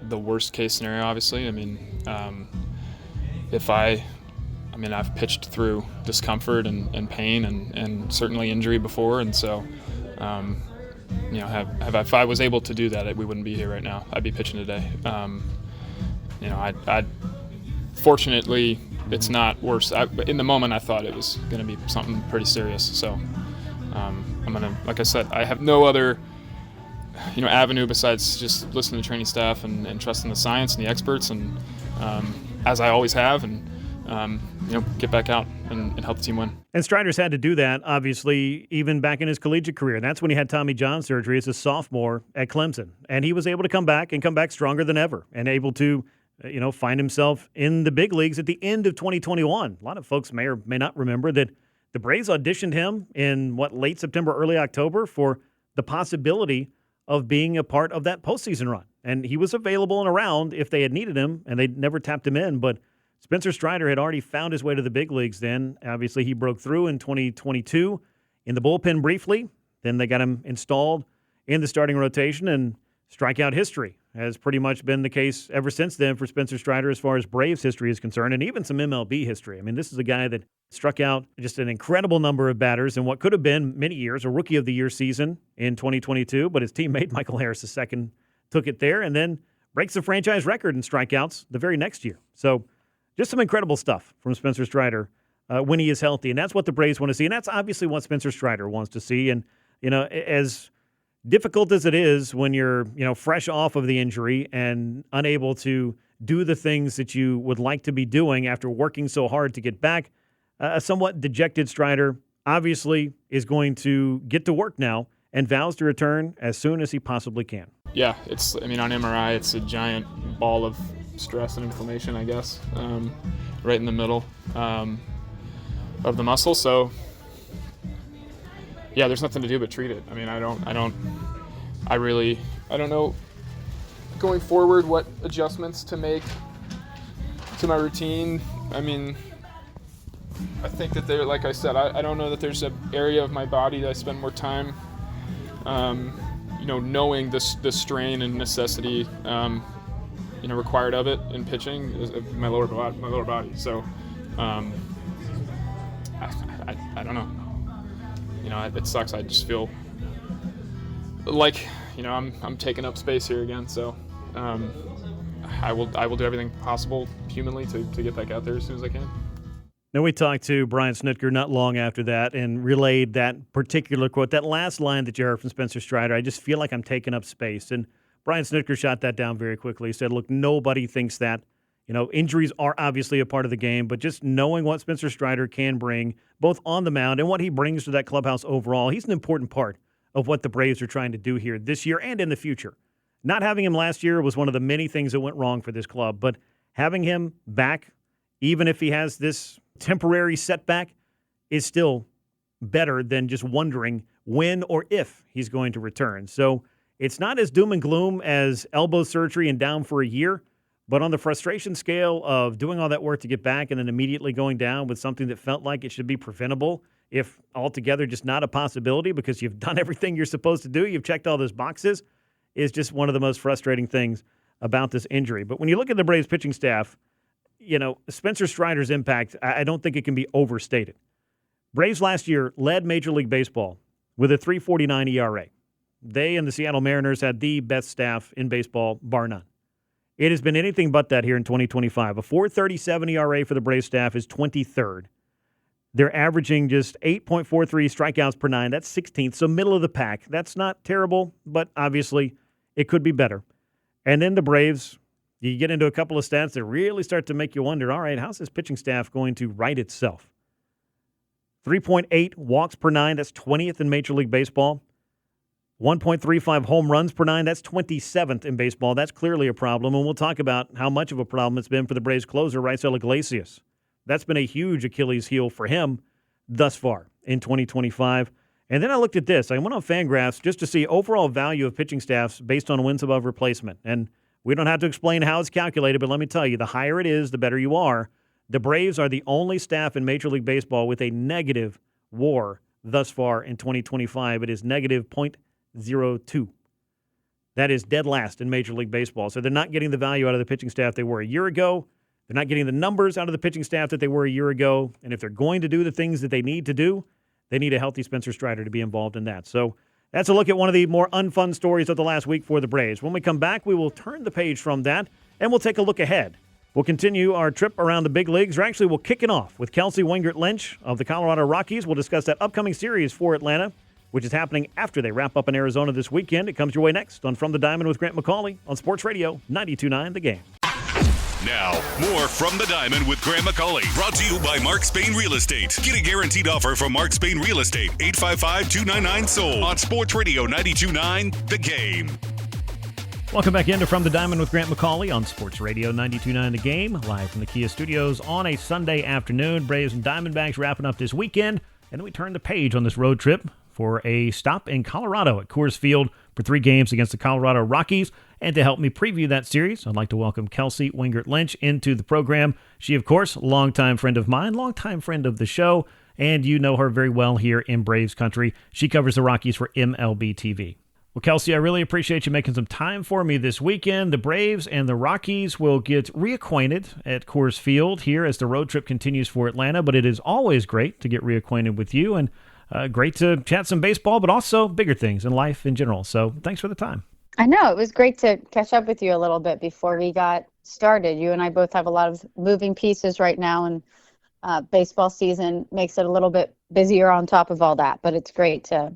the worst case scenario, obviously. I mean, I've pitched through discomfort and pain and certainly injury before, and so, if I was able to do that, we wouldn't be here right now. I'd be pitching today. Fortunately, it's not worse. In the moment, I thought it was going to be something pretty serious. So, like I said, I have no other, avenue besides just listening to training staff and trusting the science and the experts, and as I always have, and get back out and help the team win. And Strider's had to do that, obviously, even back in his collegiate career. And that's when he had Tommy John surgery as a sophomore at Clemson. And he was able to come back stronger than ever and able to, find himself in the big leagues at the end of 2021. A lot of folks may or may not remember that the Braves auditioned him in, late September, early October for the possibility of being a part of that postseason run. And he was available and around if they had needed him, and they never tapped him in. But Spencer Strider had already found his way to the big leagues then. Obviously, he broke through in 2022 in the bullpen briefly. Then they got him installed in the starting rotation, and strikeout history has pretty much been the case ever since then for Spencer Strider as far as Braves history is concerned, and even some MLB history. I mean, this is a guy that struck out just an incredible number of batters in what could have been many years, a Rookie of the Year season in 2022, but his teammate Michael Harris II took it there and then breaks the franchise record in strikeouts the very next year. So just some incredible stuff from Spencer Strider when he is healthy, and that's what the Braves want to see, and that's obviously what Spencer Strider wants to see. And, as difficult as it is when you're, fresh off of the injury and unable to do the things that you would like to be doing after working so hard to get back, a somewhat dejected Strider obviously is going to get to work now and vows to return as soon as he possibly can. Yeah, on MRI, it's a giant ball of stress and inflammation, I guess, right in the middle of the muscle. So, yeah, there's nothing to do but treat it. I mean, I don't know going forward what adjustments to make to my routine. I mean, I think that like I said, I don't know that there's an area of my body that I spend more time, knowing the strain and necessity, required of it in pitching is my lower body. So, I don't know. It sucks. I just feel like, I'm taking up space here again. So, I will do everything possible humanly to get back out there as soon as I can. Then we talked to Brian Snitker not long after that and relayed that particular quote, that last line that you heard from Spencer Strider. I just feel like I'm taking up space. And Brian Snitker shot that down very quickly. He said, look, nobody thinks that. Injuries are obviously a part of the game, but just knowing what Spencer Strider can bring, both on the mound and what he brings to that clubhouse overall, he's an important part of what the Braves are trying to do here this year and in the future. Not having him last year was one of the many things that went wrong for this club, but having him back, even if he has this temporary setback, is still better than just wondering when or if he's going to return. So it's not as doom and gloom as elbow surgery and down for a year, But on the frustration scale of doing all that work to get back and then immediately going down with something that felt like it should be preventable, if altogether just not a possibility because you've done everything you're supposed to do, you've checked all those boxes, is just one of the most frustrating things about this injury. But when you look at the Braves pitching staff, Spencer Strider's impact, I don't think it can be overstated. Braves last year led Major League Baseball with a 3.49 ERA. They and the Seattle Mariners had the best staff in baseball, bar none. It has been anything but that here in 2025. A 4.37 ERA for the Braves staff is 23rd. They're averaging just 8.43 strikeouts per nine. That's 16th, so middle of the pack. That's not terrible, but obviously it could be better. And then the Braves, you get into a couple of stats that really start to make you wonder, all right, how's this pitching staff going to right itself? 3.8 walks per nine, that's 20th in Major League Baseball. 1.35 home runs per nine, that's 27th in baseball. That's clearly a problem, and we'll talk about how much of a problem it's been for the Braves closer, Raisel Iglesias. That's been a huge Achilles heel for him thus far in 2025. And then I looked at this. I went on Fangraphs just to see overall value of pitching staffs based on wins above replacement. And we don't have to explain how it's calculated, but let me tell you, the higher it is, the better you are. The Braves are the only staff in Major League Baseball with a negative WAR thus far in 2025. It is negative .02. That is dead last in Major League Baseball. So they're not getting the value out of the pitching staff they were a year ago. They're not getting the numbers out of the pitching staff that they were a year ago. And if they're going to do the things that they need to do, they need a healthy Spencer Strider to be involved in that. So that's a look at one of the more unfun stories of the last week for the Braves. When we come back, we will turn the page from that, and we'll take a look ahead. We'll continue our trip around the big leagues, or actually we'll kick it off with Kelsey Wingert-Lynch of the Colorado Rockies. We'll discuss that upcoming series for Atlanta, which is happening after they wrap up in Arizona this weekend. It comes your way next on From the Diamond with Grant McAuley on Sports Radio 92.9 The Game. Now, more From the Diamond with Grant McAuley. Brought to you by Mark Spain Real Estate. Get a guaranteed offer from Mark Spain Real Estate. 855-299-SOLD on Sports Radio 92.9 The Game. Welcome back into From the Diamond with Grant McAuley on Sports Radio 92.9 The Game. Live from the Kia Studios on a Sunday afternoon. Braves and Diamondbacks wrapping up this weekend. And then we turn the page on this road trip for a stop in Colorado at Coors Field for 3 games against the Colorado Rockies. And to help me preview that series, I'd like to welcome Kelsey Wingert-Lynch into the program. She, of course, longtime friend of mine, longtime friend of the show, and you know her very well here in Braves country. She covers the Rockies for MLB TV. Well, Kelsey, I really appreciate you making some time for me this weekend. The Braves and the Rockies will get reacquainted at Coors Field here as the road trip continues for Atlanta, but it is always great to get reacquainted with you and great to chat some baseball, but also bigger things in life in general. So thanks for the time. I know. It was great to catch up with you a little bit before we got started. You and I both have a lot of moving pieces right now, and baseball season makes it a little bit busier on top of all that, but it's great to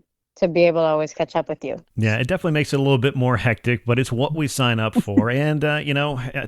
be able to always catch up with you. Yeah, it definitely makes it a little bit more hectic, but it's what we sign up for. And,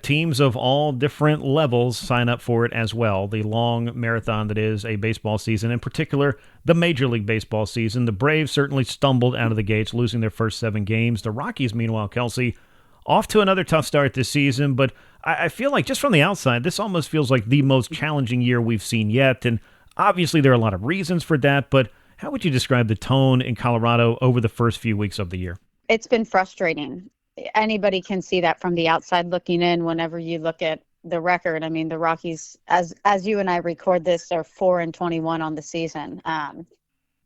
teams of all different levels sign up for it as well. The long marathon that is a baseball season, in particular, the Major League Baseball season. The Braves certainly stumbled out of the gates, losing their first 7 games. The Rockies, meanwhile, Kelsey, off to another tough start this season. But I feel like just from the outside, this almost feels like the most challenging year we've seen yet. And obviously there are a lot of reasons for that, but how would you describe the tone in Colorado over the first few weeks of the year? It's been frustrating. Anybody can see that from the outside looking in whenever you look at the record. I mean, the Rockies, as you and I record this, are 4-21 on the season.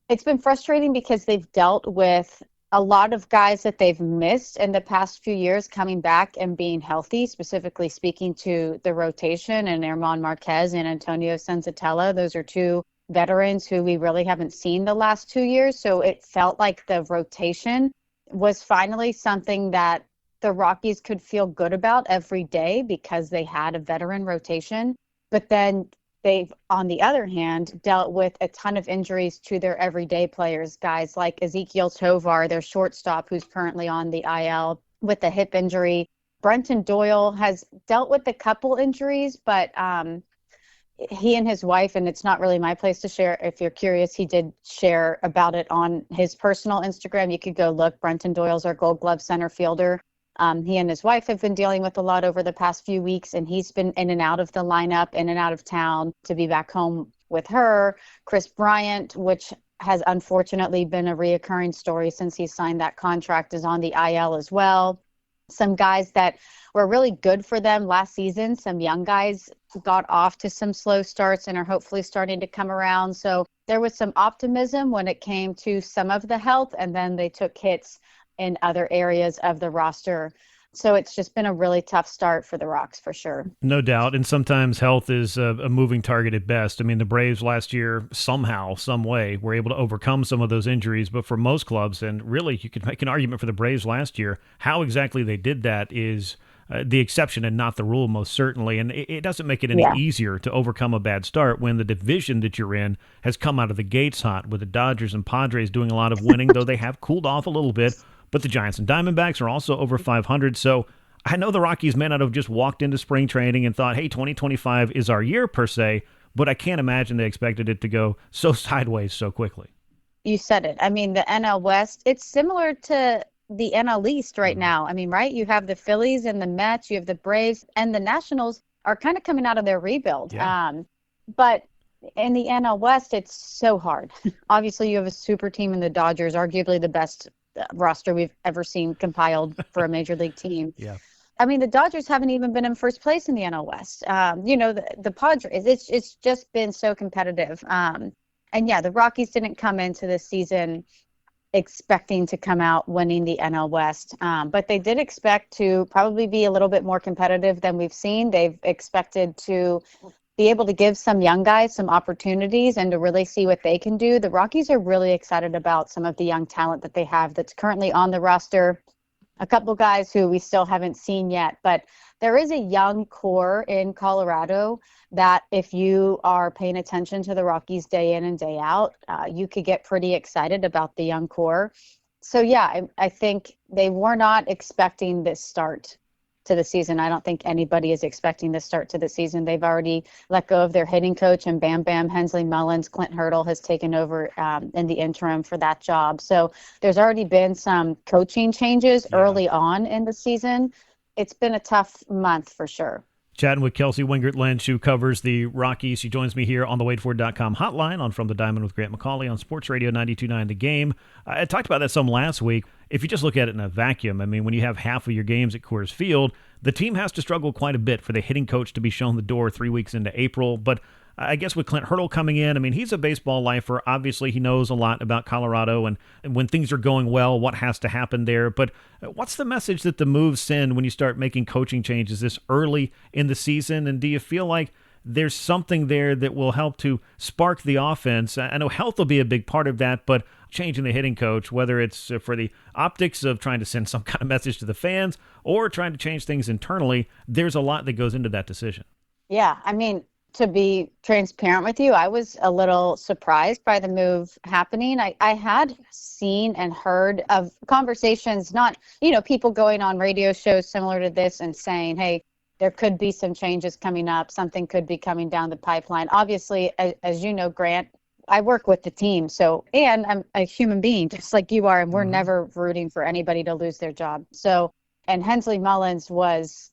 It's been frustrating because they've dealt with a lot of guys that they've missed in the past few years coming back and being healthy, specifically speaking to the rotation and German Marquez and Antonio Senzatella. Those are 2 veterans who we really haven't seen the last 2 years. So it felt like the rotation was finally something that the Rockies could feel good about every day because they had a veteran rotation. But then they've, on the other hand, dealt with a ton of injuries to their everyday players, guys like Ezekiel Tovar, their shortstop, who's currently on the IL with a hip injury. Brenton Doyle has dealt with a couple injuries, but he and his wife, and it's not really my place to share. If you're curious, he did share about it on his personal Instagram. You could go look. Brenton Doyle's our Gold Glove center fielder. He and his wife have been dealing with a lot over the past few weeks, and he's been in and out of the lineup, in and out of town to be back home with her. Chris Bryant, which has unfortunately been a reoccurring story since he signed that contract, is on the IL as well. some guys that were really good for them last season. Some young guys got off to some slow starts and are hopefully starting to come around. So there was some optimism when it came to some of the health, and then they took hits in other areas of the roster. So it's just been a really tough start for the Rocks for sure. No doubt. And sometimes health is a moving target at best. I mean, the Braves last year, somehow, some way, were able to overcome some of those injuries. But for most clubs, and really you could make an argument for the Braves last year, how exactly they did that is the exception and not the rule, most certainly. And it doesn't make it any easier to overcome a bad start when the division that you're in has come out of the gates hot, with the Dodgers and Padres doing a lot of winning, though they have cooled off a little bit. But the Giants and Diamondbacks are also over 500. So I know the Rockies may not have just walked into spring training and thought, hey, 2025 is our year per se, but I can't imagine they expected it to go so sideways so quickly. You said it. I mean, the NL West, it's similar to the NL East right now. I mean, right? You have the Phillies and the Mets, you have the Braves, and the Nationals are kind of coming out of their rebuild. Yeah. But in the NL West, it's so hard. Obviously, you have a super team in the Dodgers, arguably the best roster we've ever seen compiled for a major league team. Yeah. I mean, the Dodgers haven't even been in first place in the NL West. The Padres, it's just been so competitive. And yeah, the Rockies didn't come into this season expecting to come out winning the NL West. But they did expect to probably be a little bit more competitive than we've seen. They've expected to be able to give some young guys some opportunities and to really see what they can do. The Rockies are really excited about some of the young talent that they have that's currently on the roster. A couple guys who we still haven't seen yet, but there is a young core in Colorado that if you are paying attention to the Rockies day in and day out, you could get pretty excited about the young core. So yeah, I think they were not expecting this start to the season. I don't think anybody is expecting this start to the season. They've already let go of their hitting coach, and Bam Bam Hensley Mullins. Clint Hurdle has taken over in the interim for that job. So there's already been some coaching changes early on in the season. It's been a tough month for sure. Chatting with Kelsey Wingert-Lynch, who covers the Rockies. She joins me here on the WadeFord.com hotline on From the Diamond with Grant McAuley on Sports Radio 92.9 The Game. I talked about that some last week. If you just look at it in a vacuum, I mean, when you have half of your games at Coors Field, the team has to struggle quite a bit for the hitting coach to be shown the door 3 weeks into April. But I guess with Clint Hurdle coming in, I mean, he's a baseball lifer. Obviously, he knows a lot about Colorado and when things are going well, what has to happen there. But what's the message that the moves send when you start making coaching changes this early in the season? And do you feel like there's something there that will help to spark the offense? I know health will be a big part of that, but changing the hitting coach, whether it's for the optics of trying to send some kind of message to the fans or trying to change things internally, there's a lot that goes into that decision. Yeah, I mean, to be transparent with you, I was a little surprised by the move happening. I had seen and heard of conversations, not, people going on radio shows similar to this and saying, hey, there could be some changes coming up. Something could be coming down the pipeline. Obviously, as you know, Grant, I work with the team. And I'm a human being just like you are, and we're never rooting for anybody to lose their job. And Hensley Mullins was,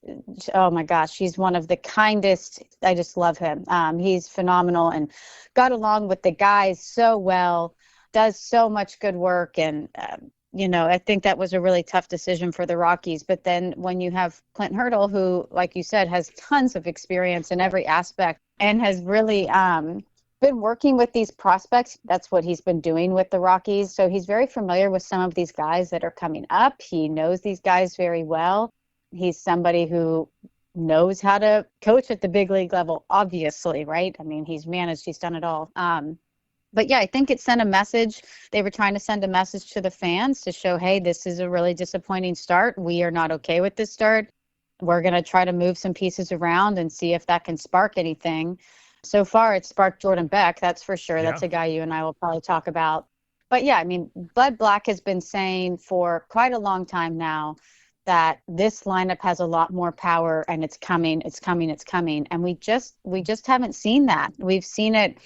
oh my gosh, he's one of the kindest. I just love him. He's phenomenal and got along with the guys so well, does so much good work. And, I think that was a really tough decision for the Rockies. But then when you have Clint Hurdle, who, like you said, has tons of experience in every aspect and has really been working with these prospects. That's what he's been doing with the Rockies. So he's very familiar with some of these guys that are coming up. He knows these guys very well. He's somebody who knows how to coach at the big league level, obviously, right? I mean, he's managed, he's done it all. But yeah, I think it sent a message. They were trying to send a message to the fans to show, hey, this is a really disappointing start. We are not okay with this start. We're going to try to move some pieces around and see if that can spark anything. So far, it's sparked Jordan Beck, that's for sure. That's a guy you and I will probably talk about. But yeah, I mean, Bud Black has been saying for quite a long time now that this lineup has a lot more power and it's coming. And we just haven't seen that. We've seen it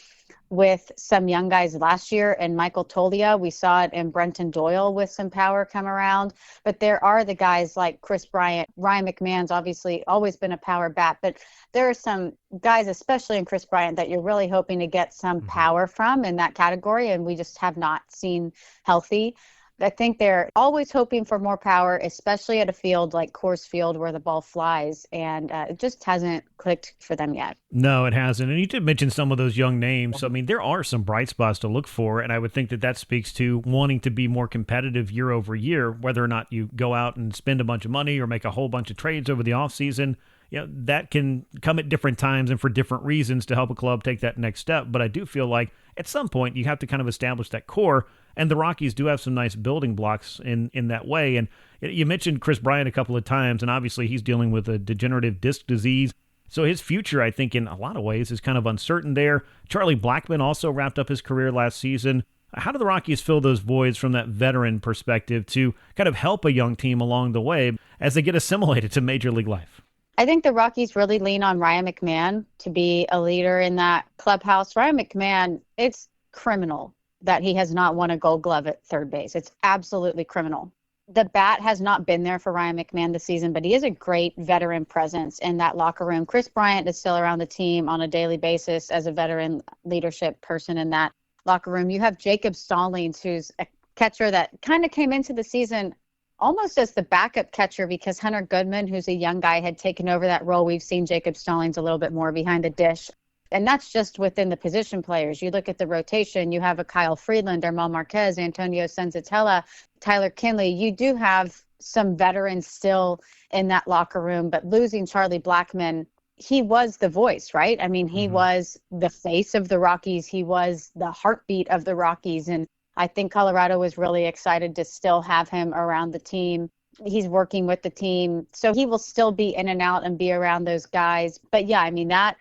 with some young guys last year and Michael Toglia. We saw it in Brenton Doyle with some power come around. But there are the guys like Chris Bryant. Ryan McMahon's obviously always been a power bat. But there are some guys, especially in Chris Bryant, that you're really hoping to get some power from in that category. And we just have not seen healthy. I think they're always hoping for more power, especially at a field like Coors Field where the ball flies, and it just hasn't clicked for them yet. No, it hasn't. And you did mention some of those young names. I mean, there are some bright spots to look for, and I would think that that speaks to wanting to be more competitive year over year, whether or not you go out and spend a bunch of money or make a whole bunch of trades over the offseason. That can come at different times and for different reasons to help a club take that next step. But I do feel like at some point you have to kind of establish that core, and the Rockies do have some nice building blocks in that way. And you mentioned Chris Bryant a couple of times, and obviously he's dealing with a degenerative disc disease. So his future, I think, in a lot of ways is kind of uncertain there. Charlie Blackmon also wrapped up his career last season. How do the Rockies fill those voids from that veteran perspective to kind of help a young team along the way as they get assimilated to Major League life? I think the Rockies really lean on Ryan McMahon to be a leader in that clubhouse. Ryan McMahon, it's criminal that he has not won a Gold Glove at third base. It's absolutely criminal. The bat has not been there for Ryan McMahon this season, but he is a great veteran presence in that locker room. Chris Bryant is still around the team on a daily basis as a veteran leadership person in that locker room. You have Jacob Stallings, who's a catcher that kind of came into the season almost as the backup catcher because Hunter Goodman, who's a young guy, had taken over that role. We've seen Jacob Stallings a little bit more behind the dish. And that's just within the position players. You look at the rotation, you have a Kyle Freeland, Armel Marquez, Antonio Senzatella, Tyler Kinley. You do have some veterans still in that locker room, but losing Charlie Blackmon, he was the voice, right? I mean, he was the face of the Rockies. He was the heartbeat of the Rockies. And I think Colorado was really excited to still have him around the team. He's working with the team, so he will still be in and out and be around those guys. But yeah, I mean, that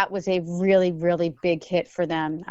was a really, really big hit for them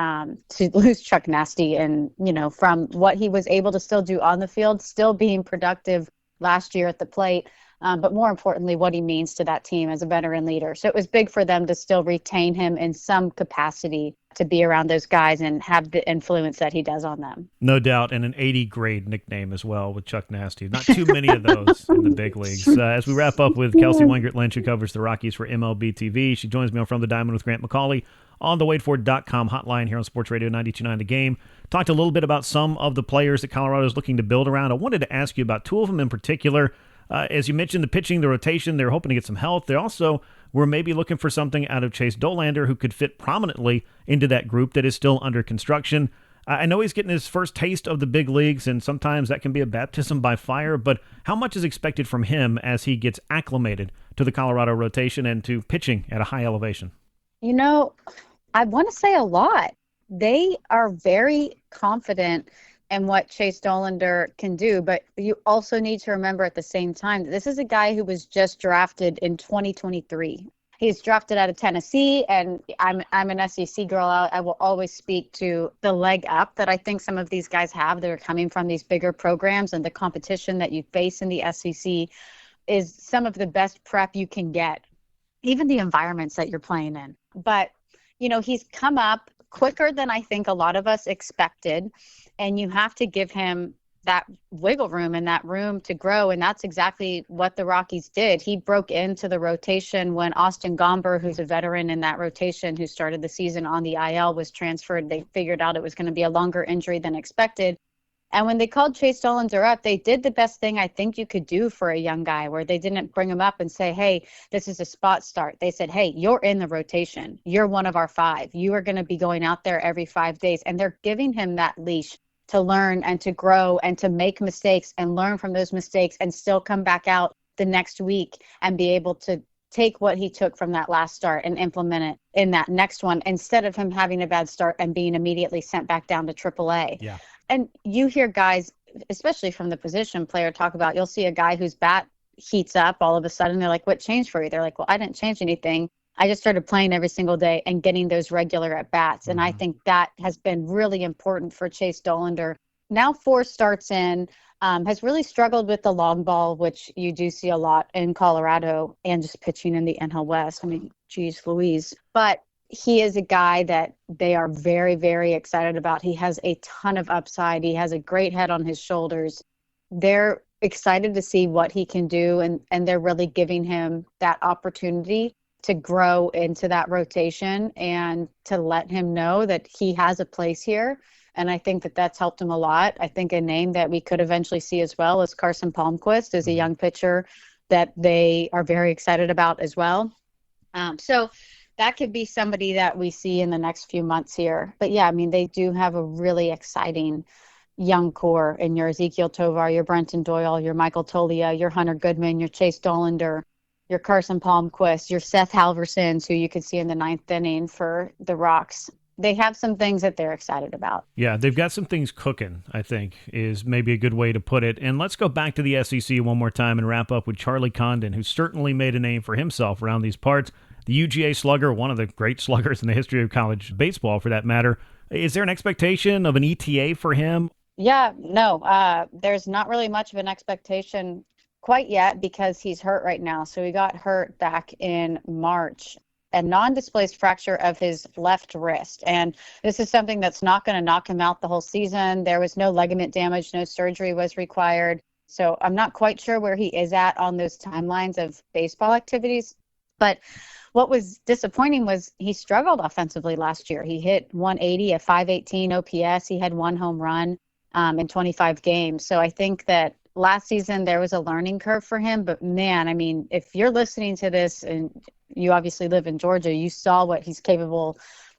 to lose Chuck Nasty. And, from what he was able to still do on the field, still being productive last year at the plate, but more importantly, what he means to that team as a veteran leader. So it was big for them to still retain him in some capacity to be around those guys and have the influence that he does on them. No doubt, and an 80 grade nickname as well with Chuck Nasty. Not too many of those in the big leagues. As we wrap up with Kelsey Wingert-Lynch, who covers the Rockies for MLB TV. She joins me on From the Diamond with Grant McAuley on the WadeFord.com hotline here on Sports Radio 92.9 The Game. Talked a little bit about some of the players that Colorado is looking to build around. I wanted to ask you about two of them in particular. As you mentioned, the pitching, the rotation, they're hoping to get some health. They also were maybe looking for something out of Chase Dollander who could fit prominently into that group that is still under construction. I know he's getting his first taste of the big leagues, and sometimes that can be a baptism by fire, but how much is expected from him as he gets acclimated to the Colorado rotation and to pitching at a high elevation? I want to say a lot. They are very confident and what Chase Dollander can do. But you also need to remember at the same time that this is a guy who was just drafted in 2023. He's drafted out of Tennessee, and I'm an SEC girl. I will always speak to the leg up that I think some of these guys have that are coming from these bigger programs, and the competition that you face in the SEC is some of the best prep you can get, even the environments that you're playing in. But, he's come up quicker than I think a lot of us expected. And you have to give him that wiggle room and that room to grow. And that's exactly what the Rockies did. He broke into the rotation when Austin Gomber, who's a veteran in that rotation, who started the season on the IL, was transferred. They figured out it was going to be a longer injury than expected. And when they called Chase Dollander up, they did the best thing I think you could do for a young guy, where they didn't bring him up and say, hey, this is a spot start. They said, hey, you're in the rotation. You're one of our five. You are going to be going out there every 5 days. And they're giving him that leash to learn and to grow and to make mistakes and learn from those mistakes and still come back out the next week and be able to take what he took from that last start and implement it in that next one, instead of him having a bad start and being immediately sent back down to AAA. Yeah. And you hear guys, especially from the position player, talk about, you'll see a guy whose bat heats up all of a sudden. They're like, what changed for you? They're like, well, I didn't change anything. I just started playing every single day and getting those regular at-bats. And I think that has been really important for Chase Dollander. Now 4 starts in, has really struggled with the long ball, which you do see a lot in Colorado and just pitching in the NL West. I mean, geez Louise. But he is a guy that they are very, very excited about. He has a ton of upside. He has a great head on his shoulders. They're excited to see what he can do, and they're really giving him that opportunity to grow into that rotation and to let him know that he has a place here And I think that that's helped him a lot. I think a name that we could eventually see as well is Carson Palmquist, is a young pitcher that they are very excited about as well. So that could be somebody that we see in the next few months here. But yeah, I mean, they do have a really exciting young core in your Ezekiel Tovar, your Brenton Doyle, your Michael Tolia, your Hunter Goodman, your Chase Dollander, your Carson Palmquist, your Seth Halversons, who you could see in the ninth inning for the Rocks. They have some things that they're excited about. Yeah, they've got some things cooking, I think, is maybe a good way to put it. And let's go back to the SEC one more time and wrap up with Charlie Condon, who certainly made a name for himself around these parts. The UGA slugger, one of the great sluggers in the history of college baseball, for that matter. Is there an expectation of an ETA for him? Yeah, no, there's not really much of an expectation quite yet because he's hurt right now. So he got hurt back in March, a non-displaced fracture of his left wrist. And this is something that's not going to knock him out the whole season. There was no ligament damage, no surgery was required. So I'm not quite sure where he is at on those timelines of baseball activities. But what was disappointing was he struggled offensively last year. He hit 180, a 518 OPS. He had one home run in 25 games. So I think that last season there was a learning curve for him. But man, I mean, if you're listening to this and you obviously live in Georgia, you saw what he's capable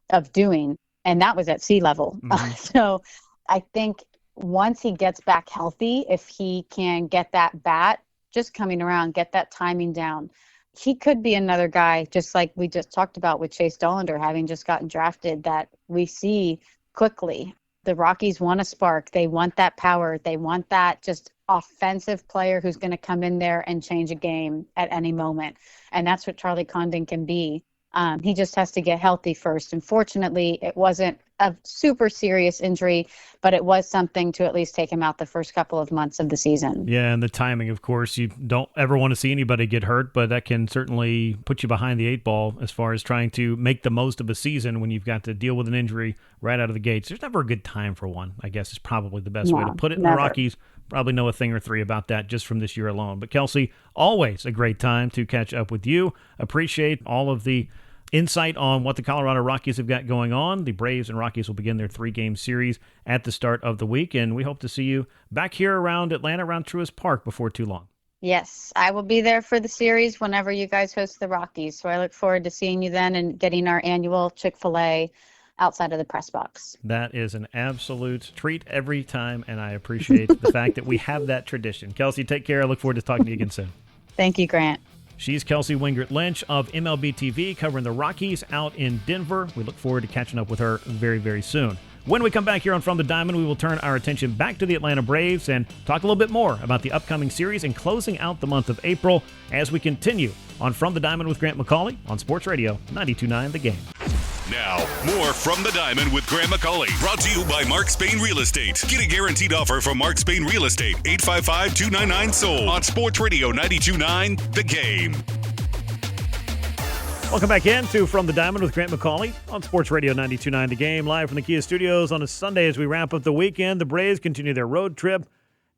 of doing. And that was at sea level. Mm-hmm. So I think once he gets back healthy, if he can get that bat just coming around, get that timing down, he could be another guy, just like we just talked about with Chase Dollander having just gotten drafted, that we see quickly. The Rockies want a spark. They want that power. They want that just offensive player who's going to come in there and change a game at any moment. And that's what Charlie Condon can be. He just has to get healthy first. And fortunately, it wasn't a super serious injury, but it was something to at least take him out the first couple of months of the season. Yeah, and the timing, of course, you don't ever want to see anybody get hurt, but that can certainly put you behind the eight ball as far as trying to make the most of a season when you've got to deal with an injury right out of the gates. There's never a good time for one, I guess is probably the best way to put it. Never. The Rockies probably know a thing or three about that just from this year alone. But Kelsey, always a great time to catch up with you. Appreciate all of the insight on what the Colorado Rockies have got going on. The Braves and Rockies will begin their 3-game series at the start of the week, and we hope to see you back here around Atlanta, around Truist Park before too long. Yes, I will be there for the series whenever you guys host the Rockies. So I look forward to seeing you then and getting our annual Chick-fil-A outside of the press box. That is an absolute treat every time, and I appreciate the fact that we have that tradition. Kelsey, take care. I look forward to talking to you again soon. Thank you, Grant. She's Kelsey Wingert-Lynch of MLB TV, covering the Rockies out in Denver. We look forward to catching up with her very, very soon. When we come back here on From the Diamond, we will turn our attention back to the Atlanta Braves and talk a little bit more about the upcoming series and closing out the month of April as we continue on From the Diamond with Grant McAuley on Sports Radio 92.9 The Game. Now, more From the Diamond with Grant McAuley. Brought to you by Mark Spain Real Estate. Get a guaranteed offer from Mark Spain Real Estate. 855-299-SOLD on Sports Radio 92.9 The Game. Welcome back in to From the Diamond with Grant McAuley on Sports Radio 92.9 The Game. Live from the Kia Studios on a Sunday as we wrap up the weekend. The Braves continue their road trip,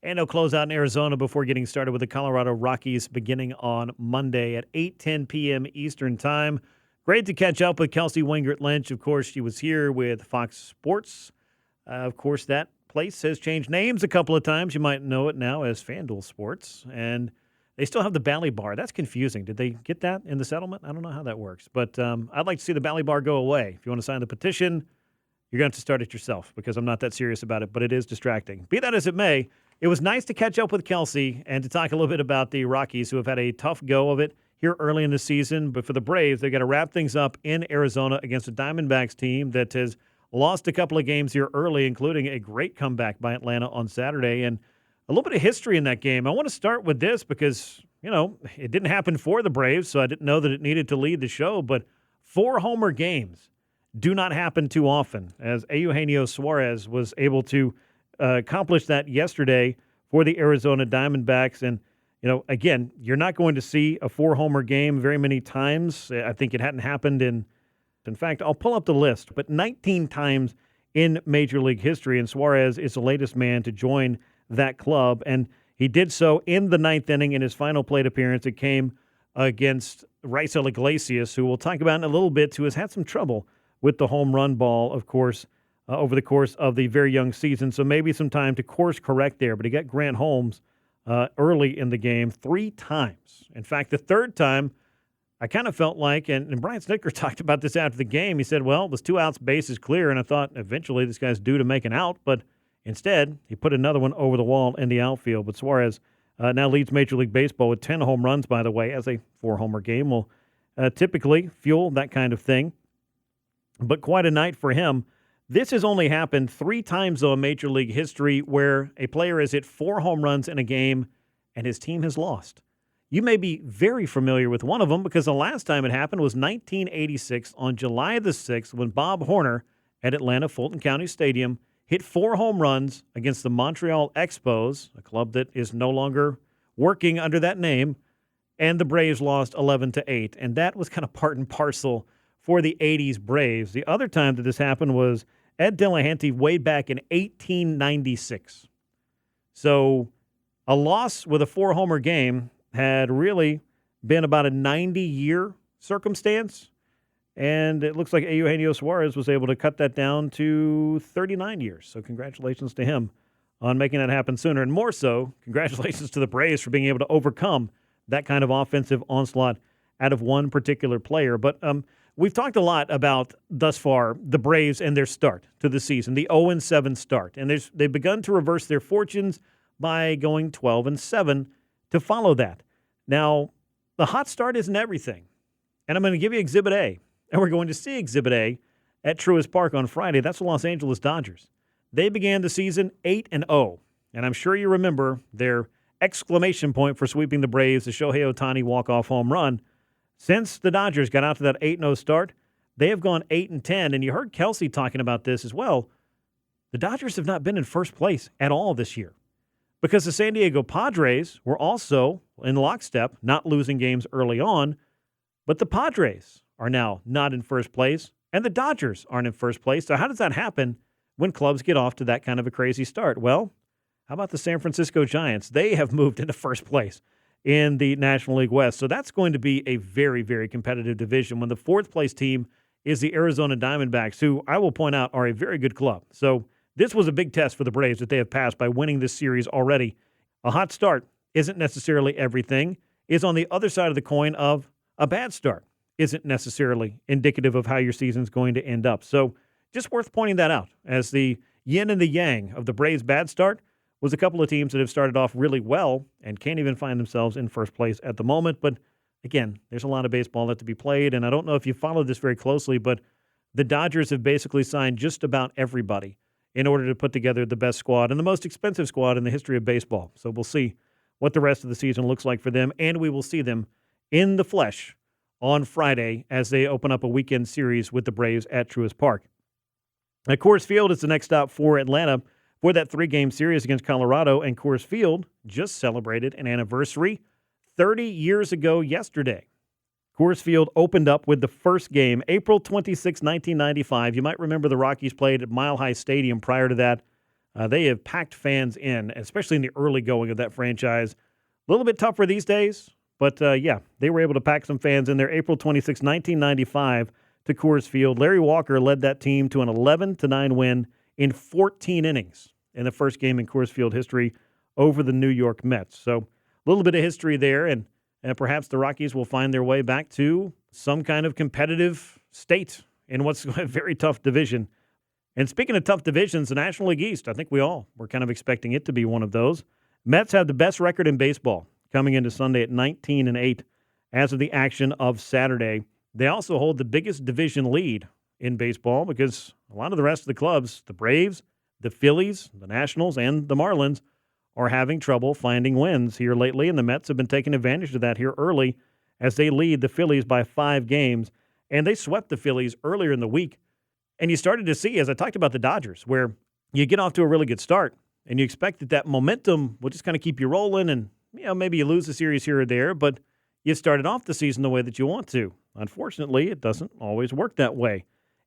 and they'll close out in Arizona before getting started with the Colorado Rockies beginning on Monday at 8:10 p.m. Eastern Time. Great to catch up with Kelsey Wingert-Lynch. Of course, she was here with Fox Sports. Of course, that place has changed names a couple of times. You might know it now as FanDuel Sports. And they still have the Bally Bar. That's confusing. Did they get that in the settlement? I don't know how that works. But I'd like to see the Bally Bar go away. If you want to sign the petition, you're going to have to start it yourself because I'm not that serious about it, but it is distracting. Be that as it may, it was nice to catch up with Kelsey and to talk a little bit about the Rockies, who have had a tough go of it here early in the season. But for the Braves, they've got to wrap things up in Arizona against a Diamondbacks team that has lost a couple of games here early, including a great comeback by Atlanta on Saturday. And a little bit of history in that game. I want to start with this because, you know, it didn't happen for the Braves, so I didn't know that it needed to lead the show. But 4 homer games do not happen too often, as Eugenio Suarez was able to accomplish that yesterday for the Arizona Diamondbacks. And you know, again, you're not going to see a 4-homer game very many times. I think it hadn't happened in fact, I'll pull up the list, but 19 times in Major League history, and Suarez is the latest man to join that club. And he did so in the 9th inning in his final plate appearance. It came against Raisel Iglesias, who we'll talk about in a little bit, who has had some trouble with the home run ball, of course, over the course of the very young season. So maybe some time to course correct there. But he got Grant Holmes early in the game 3 times. In fact, the third time, I kind of felt like, and Brian Snitker talked about this after the game, he said, well, it was 2 outs, bases clear, and I thought eventually this guy's due to make an out, but instead he put another one over the wall in the outfield. But Suarez now leads Major League Baseball with 10 home runs, by the way, as a 4-homer game will typically fuel that kind of thing. But quite a night for him. This has only happened 3 times, though, in Major League history where a player has hit 4 home runs in a game and his team has lost. You may be very familiar with one of them because the last time it happened was 1986 on July the 6th when Bob Horner at Atlanta Fulton County Stadium hit 4 home runs against the Montreal Expos, a club that is no longer working under that name, and the Braves lost 11-8. And that was kind of part and parcel for the 80s Braves. The other time that this happened was Ed Delahanty way back in 1896. So a loss with a 4-homer game had really been about a 90-year circumstance, and it looks like Eugenio Suarez was able to cut that down to 39 years. So congratulations to him on making that happen sooner, and more so, congratulations to the Braves for being able to overcome that kind of offensive onslaught out of one particular player. But we've talked a lot about, thus far, the Braves and their start to the season, the 0-7 start, and they've begun to reverse their fortunes by going 12-7 to follow that. Now, the hot start isn't everything. And I'm going to give you Exhibit A. And we're going to see Exhibit A at Truist Park on Friday. That's the Los Angeles Dodgers. They began the season 8-0. And I'm sure you remember their exclamation point for sweeping the Braves, the Shohei Ohtani walk-off home run. Since the Dodgers got out to that 8-0 start, they have gone 8-10. And you heard Kelsey talking about this as well. The Dodgers have not been in first place at all this year, because the San Diego Padres were also in lockstep, not losing games early on. But the Padres are now not in first place, and the Dodgers aren't in first place. So how does that happen when clubs get off to that kind of a crazy start? Well, how about the San Francisco Giants? They have moved into first place in the National League West. So that's going to be a very, very competitive division when the fourth-place team is the Arizona Diamondbacks, who I will point out are a very good club. So this was a big test for the Braves that they have passed by winning this series already. A hot start isn't necessarily everything, is on the other side of the coin of a bad start isn't necessarily indicative of how your season's going to end up. So just worth pointing that out, as the yin and the yang of the Braves' bad start was a couple of teams that have started off really well and can't even find themselves in first place at the moment. But again, there's a lot of baseball left to be played, and I don't know if you followed this very closely, but the Dodgers have basically signed just about everybody in order to put together the best squad and the most expensive squad in the history of baseball. So we'll see what the rest of the season looks like for them, and we will see them in the flesh on Friday as they open up a weekend series with the Braves at Truist Park. At Coors Field is the next stop for Atlanta for that 3-game series against Colorado, and Coors Field just celebrated an anniversary 30 years ago yesterday. Coors Field opened up with the first game, April 26, 1995. You might remember the Rockies played at Mile High Stadium prior to that. They have packed fans in, especially in the early going of that franchise. A little bit tougher these days, but yeah, they were able to pack some fans in there. April 26, 1995 to Coors Field. Larry Walker led that team to an 11-9 win in 14 innings in the first game in Coors Field history over the New York Mets. So a little bit of history there, and perhaps the Rockies will find their way back to some kind of competitive state in what's a very tough division. And speaking of tough divisions, the National League East, I think we all were kind of expecting it to be one of those. Mets have the best record in baseball coming into Sunday at 19-8 as of the action of Saturday. They also hold the biggest division lead in baseball because a lot of the rest of the clubs, the Braves, the Phillies, the Nationals, and the Marlins, are having trouble finding wins here lately, and the Mets have been taking advantage of that here early as they lead the Phillies by 5 games. And they swept the Phillies earlier in the week. And you started to see, as I talked about the Dodgers, where you get off to a really good start, and you expect that momentum will just kind of keep you rolling, and maybe you lose a series here or there, but you started off the season the way that you want to. Unfortunately, it doesn't always work that way.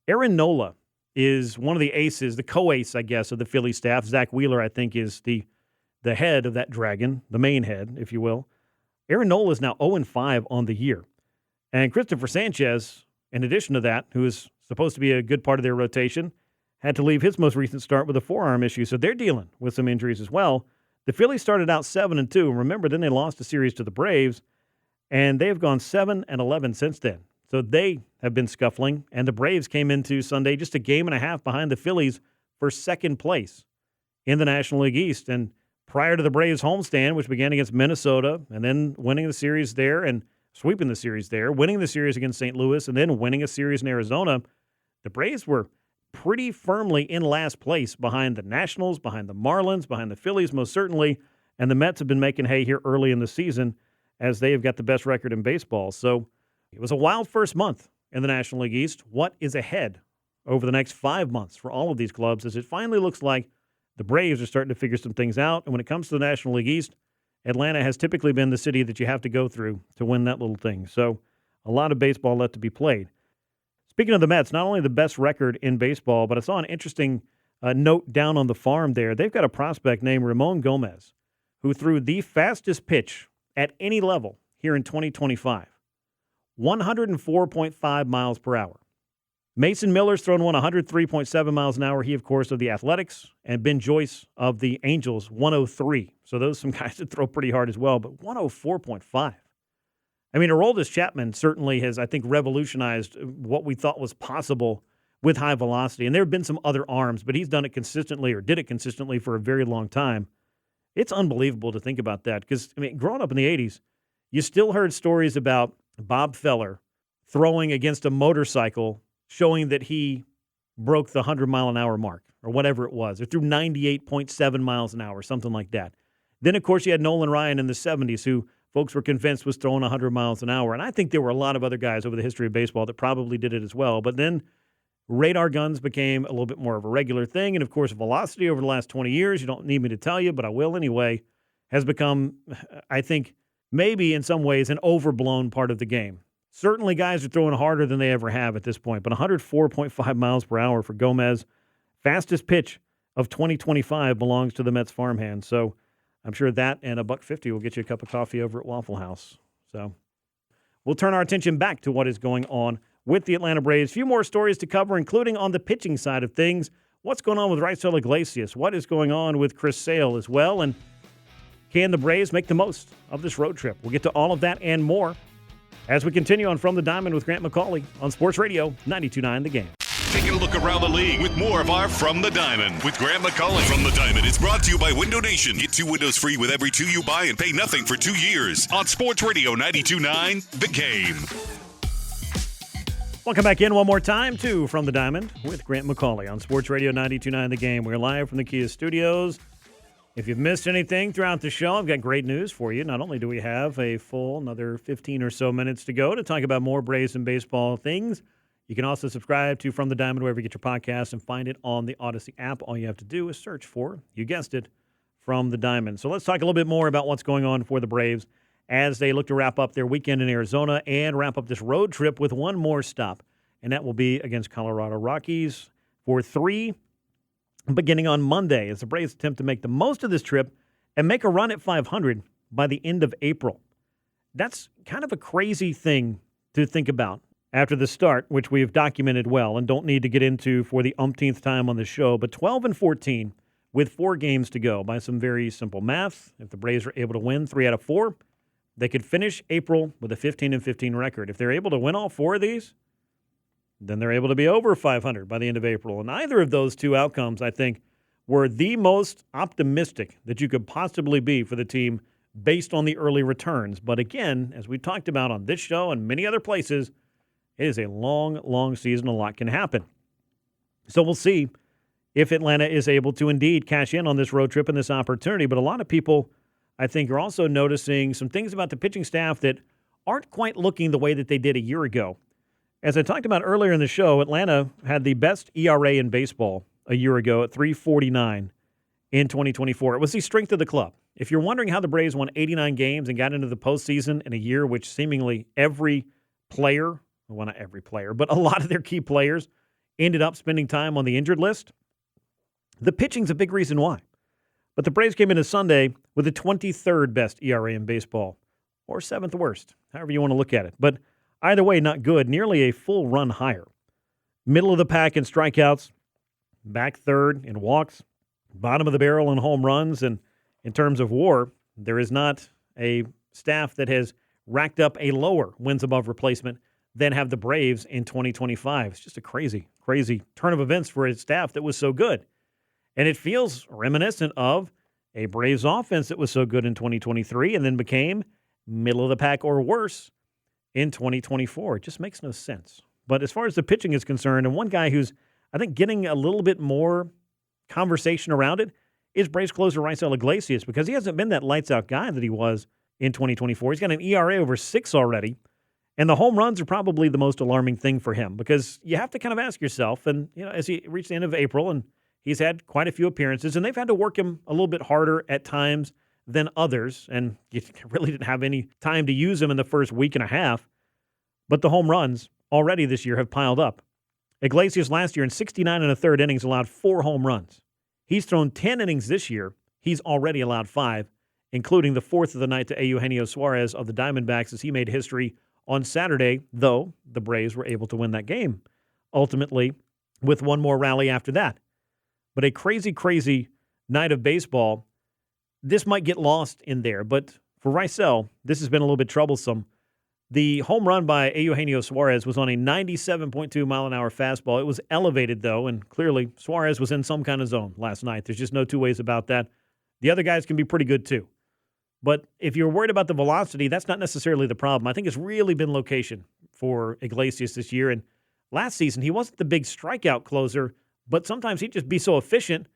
Aaron Nola is one of the aces, the co-ace, I guess, of the Philly staff. Zach Wheeler, I think, is the head of that dragon, the main head, if you will. Aaron Nola is now 0-5 on the year. And Christopher Sanchez, in addition to that, who is supposed to be a good part of their rotation, had to leave his most recent start with a forearm issue, so they're dealing with some injuries as well. The Phillies started out 7-2, and remember, then they lost a series to the Braves, and they have gone 7-11 since then. So they have been scuffling, and the Braves came into Sunday just a game and a half behind the Phillies for second place in the National League East. And prior to the Braves homestand, which began against Minnesota, and then winning the series there and sweeping the series there, winning the series against St. Louis, and then winning a series in Arizona, the Braves were pretty firmly in last place behind the Nationals, behind the Marlins, behind the Phillies most certainly, and the Mets have been making hay here early in the season as they have got the best record in baseball. So it was a wild first month in the National League East. What is ahead over the next 5 months for all of these clubs as it finally looks like the Braves are starting to figure some things out. And when it comes to the National League East, Atlanta has typically been the city that you have to go through to win that little thing. So a lot of baseball left to be played. Speaking of the Mets, not only the best record in baseball, but I saw an interesting note down on the farm there. They've got a prospect named Ramon Gomez who threw the fastest pitch at any level here in 2025, 104.5 miles per hour. Mason Miller's thrown 103.7 miles an hour. He, of course, of the Athletics, and Ben Joyce of the Angels, 103. So those are some guys that throw pretty hard as well, but 104.5. I mean, Aroldis Chapman certainly has, I think, revolutionized what we thought was possible with high velocity. And there have been some other arms, but he's done it consistently or did it consistently for a very long time. It's unbelievable to think about that because, I mean, growing up in the 80s, you still heard stories about Bob Feller throwing against a motorcycle showing that he broke the 100-mile-an-hour mark or whatever it was, or threw 98.7 miles an hour, something like that. Then, of course, you had Nolan Ryan in the 70s who folks were convinced was throwing 100 miles an hour. And I think there were a lot of other guys over the history of baseball that probably did it as well. But then radar guns became a little bit more of a regular thing. And, of course, velocity over the last 20 years, you don't need me to tell you, but I will anyway, has become, I think, maybe in some ways an overblown part of the game. Certainly guys are throwing harder than they ever have at this point, but 104.5 miles per hour for Gomez. Fastest pitch of 2025 belongs to the Mets farmhand. So I'm sure that and $1.50 will get you a cup of coffee over at Waffle House. So we'll turn our attention back to what is going on with the Atlanta Braves. A few more stories to cover, including on the pitching side of things. What's going on with Raisel Iglesias? What is going on with Chris Sale as well? And can the Braves make the most of this road trip? We'll get to all of that and more as we continue on From the Diamond with Grant McAuley on Sports Radio 92.9 The Game. Taking a look around the league with more of our From the Diamond with Grant McAuley. From the Diamond is brought to you by Window Nation. Get 2 windows free with every 2 you buy and pay nothing for 2 years on Sports Radio 92.9 The Game. Welcome back in one more time to From the Diamond with Grant McAuley on Sports Radio 92.9 The Game. We're live from the Kia Studios. If you've missed anything throughout the show, I've got great news for you. Not only do we have a full another 15 or so minutes to go to talk about more Braves and baseball things, you can also subscribe to From the Diamond wherever you get your podcasts and find it on the Odyssey app. All you have to do is search for, you guessed it, From the Diamond. So let's talk a little bit more about what's going on for the Braves as they look to wrap up their weekend in Arizona and wrap up this road trip with one more stop, and that will be against Colorado Rockies for 3 beginning on Monday as the Braves attempt to make the most of this trip and make a run at 500 by the end of April. That's kind of a crazy thing to think about after the start, which we've documented well and don't need to get into for the umpteenth time on the show, but 12-14 with 4 games to go by some very simple math. If the Braves are able to win 3 out of 4, they could finish April with a 15-15 record. If they're able to win all 4 of these, then they're able to be over 500 by the end of April. And either of those 2 outcomes, I think, were the most optimistic that you could possibly be for the team based on the early returns. But again, as we talked about on this show and many other places, it is a long, long season. A lot can happen. So we'll see if Atlanta is able to indeed cash in on this road trip and this opportunity. But a lot of people, I think, are also noticing some things about the pitching staff that aren't quite looking the way that they did a year ago. As I talked about earlier in the show, Atlanta had the best ERA in baseball a year ago at 3.49 in 2024. It was the strength of the club. If you're wondering how the Braves won 89 games and got into the postseason in a year which seemingly every player, well, not every player, but a lot of their key players ended up spending time on the injured list, the pitching's a big reason why. But the Braves came into Sunday with the 23rd best ERA in baseball, or 7th worst, however you want to look at it. But either way, not good, nearly a full run higher. Middle of the pack in strikeouts, back third in walks, bottom of the barrel in home runs, and in terms of WAR, there is not a staff that has racked up a lower wins above replacement than have the Braves in 2025. It's just a crazy, crazy turn of events for a staff that was so good. And it feels reminiscent of a Braves offense that was so good in 2023 and then became middle of the pack or worse in 2024. It just makes no sense. But as far as the pitching is concerned, and one guy who's, I think, getting a little bit more conversation around it is Braves closer Raisel Iglesias, because he hasn't been that lights-out guy that he was in 2024. He's got an ERA over 6 already, and the home runs are probably the most alarming thing for him, because you have to kind of ask yourself, and as he reached the end of April, and he's had quite a few appearances, and they've had to work him a little bit harder at times than others, and you really didn't have any time to use him in the first week and a half, but the home runs already this year have piled up. Iglesias last year in 69 and a third innings allowed 4 home runs. He's thrown 10 innings this year. He's already allowed 5, including the 4th of the night to Eugenio Suarez of the Diamondbacks as he made history on Saturday, though the Braves were able to win that game, ultimately with one more rally after that. But a crazy, crazy night of baseball. This might get lost in there, but for Raisel, this has been a little bit troublesome. The home run by Eugenio Suarez was on a 97.2-mile-an-hour fastball. It was elevated, though, and clearly Suarez was in some kind of zone last night. There's just no two ways about that. The other guys can be pretty good, too. But if you're worried about the velocity, that's not necessarily the problem. I think it's really been location for Iglesias this year. And last season, he wasn't the big strikeout closer, but sometimes he'd just be so efficient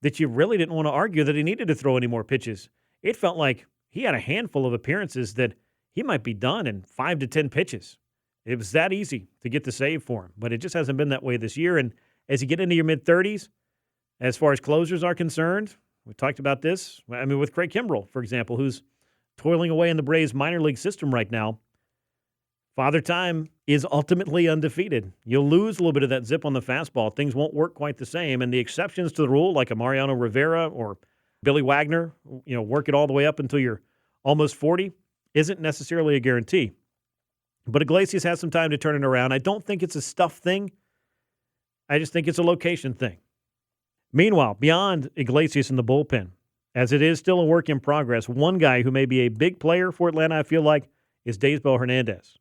that you really didn't want to argue that he needed to throw any more pitches. It felt like he had a handful of appearances that he might be done in 5 to 10 pitches. It was that easy to get the save for him, but it just hasn't been that way this year. And as you get into your mid-30s, as far as closers are concerned, we talked about this. I mean, with Craig Kimbrell, for example, who's toiling away in the Braves minor league system right now. Father Time is ultimately undefeated. You'll lose a little bit of that zip on the fastball. Things won't work quite the same. And the exceptions to the rule, like a Mariano Rivera or Billy Wagner, work it all the way up until you're almost 40, isn't necessarily a guarantee. But Iglesias has some time to turn it around. I don't think it's a stuff thing. I just think it's a location thing. Meanwhile, beyond Iglesias in the bullpen, as it is still a work in progress, one guy who may be a big player for Atlanta, I feel like, is Daysbel Hernandez.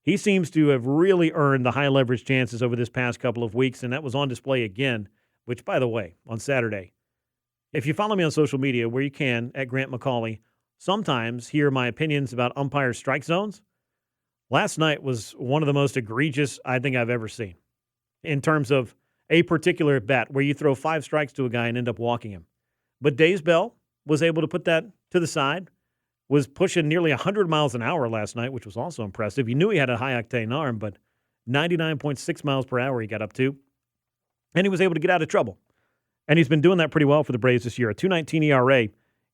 He seems to have really earned the high leverage chances over this past couple of weeks, and that was on display again, which, by the way, on Saturday, if you follow me on social media where you can, at Grant McAuley, sometimes hear my opinions about umpire strike zones. Last night was one of the most egregious I think I've ever seen in terms of a particular at bat where you throw 5 strikes to a guy and end up walking him. But Daysbel was able to put that to the side, was pushing nearly 100 miles an hour last night, which was also impressive. You knew he had a high-octane arm, but 99.6 miles per hour he got up to, and he was able to get out of trouble. And he's been doing that pretty well for the Braves this year. A 2.19 ERA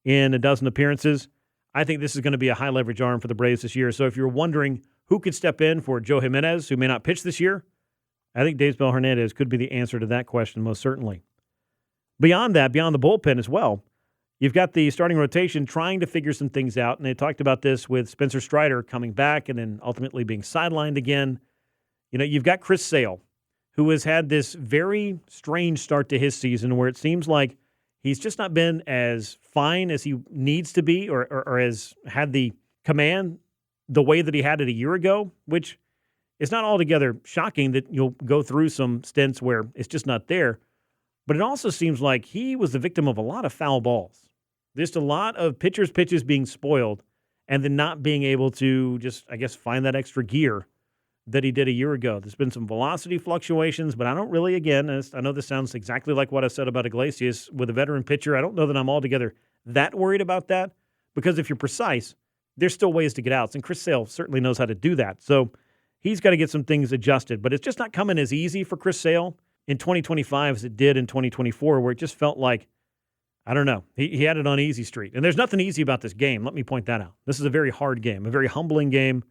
in a dozen appearances. I think this is going to be a high-leverage arm for the Braves this year. So if you're wondering who could step in for Joe Jimenez, who may not pitch this year, I think Daysbel Hernandez could be the answer to that question most certainly. Beyond that, beyond the bullpen as well, you've got the starting rotation trying to figure some things out, and they talked about this with Spencer Strider coming back and then ultimately being sidelined again. You've got Chris Sale, who has had this very strange start to his season where it seems like he's just not been as fine as he needs to be or has had the command the way that he had it a year ago, which is not altogether shocking that you'll go through some stints where it's just not there. But it also seems like he was the victim of a lot of foul balls. Just a lot of pitchers' pitches being spoiled and then not being able to just, find that extra gear that he did a year ago. There's been some velocity fluctuations, but I don't really, I know this sounds exactly like what I said about Iglesias with a veteran pitcher. I don't know that I'm altogether that worried about that because if you're precise, there's still ways to get outs, and Chris Sale certainly knows how to do that. So he's got to get some things adjusted, but it's just not coming as easy for Chris Sale in 2025 as it did in 2024, where it just felt like, I don't know, he had it on easy street. And there's nothing easy about this game. Let me point that out. This is a very hard game, a very humbling game.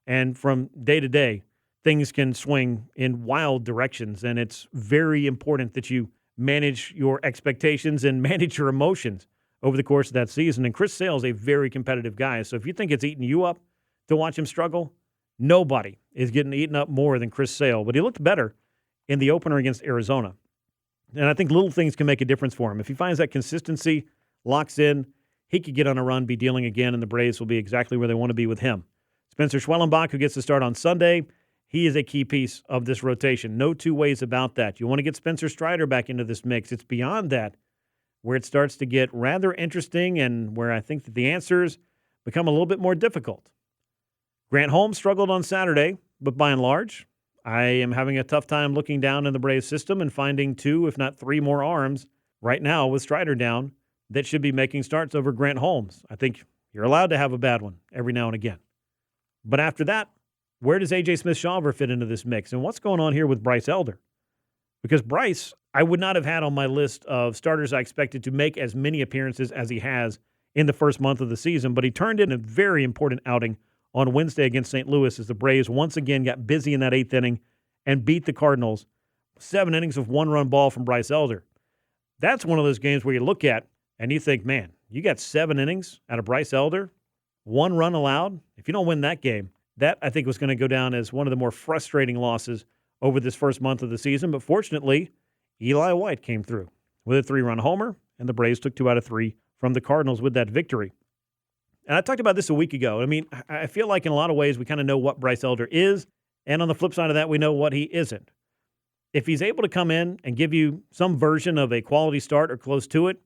And from day to day, things can swing in wild directions. And it's very important that you manage your expectations and manage your emotions over the course of that season. And Chris Sale is a very competitive guy. So if you think it's eating you up to watch him struggle, nobody is getting eaten up more than Chris Sale. But he looked better in the opener against Arizona. And I think little things can make a difference for him. If he finds that consistency, locks in, he could get on a run, be dealing again, and the Braves will be exactly where they want to be with him. Spencer Schwellenbach, who gets to start on Sunday, he is a key piece of this rotation. No two ways about that. You want to get Spencer Strider back into this mix. It's beyond that where it starts to get rather interesting and where I think that the answers become a little bit more difficult. Grant Holmes struggled on Saturday, but by and large, I am having a tough time looking down in the Braves system and finding 2, if not 3 more arms right now with Strider down that should be making starts over Grant Holmes. I think you're allowed to have a bad one every now and again. But after that, where does A.J. Smith-Shawver fit into this mix? And what's going on here with Bryce Elder? Because Bryce, I would not have had on my list of starters I expected to make as many appearances as he has in the first month of the season, but he turned in a very important outing on Wednesday against St. Louis as the Braves once again got busy in that 8th inning and beat the Cardinals. 7 innings of 1-run ball from Bryce Elder. That's one of those games where you look at and you think, man, you got 7 innings out of Bryce Elder, 1 run allowed. If you don't win that game, that I think was going to go down as one of the more frustrating losses over this first month of the season. But fortunately, Eli White came through with a 3-run homer, and the Braves took 2 out of 3 from the Cardinals with that victory. And I talked about this a week ago. I mean, I feel like in a lot of ways we kind of know what Bryce Elder is, and on the flip side of that, we know what he isn't. If he's able to come in and give you some version of a quality start or close to it,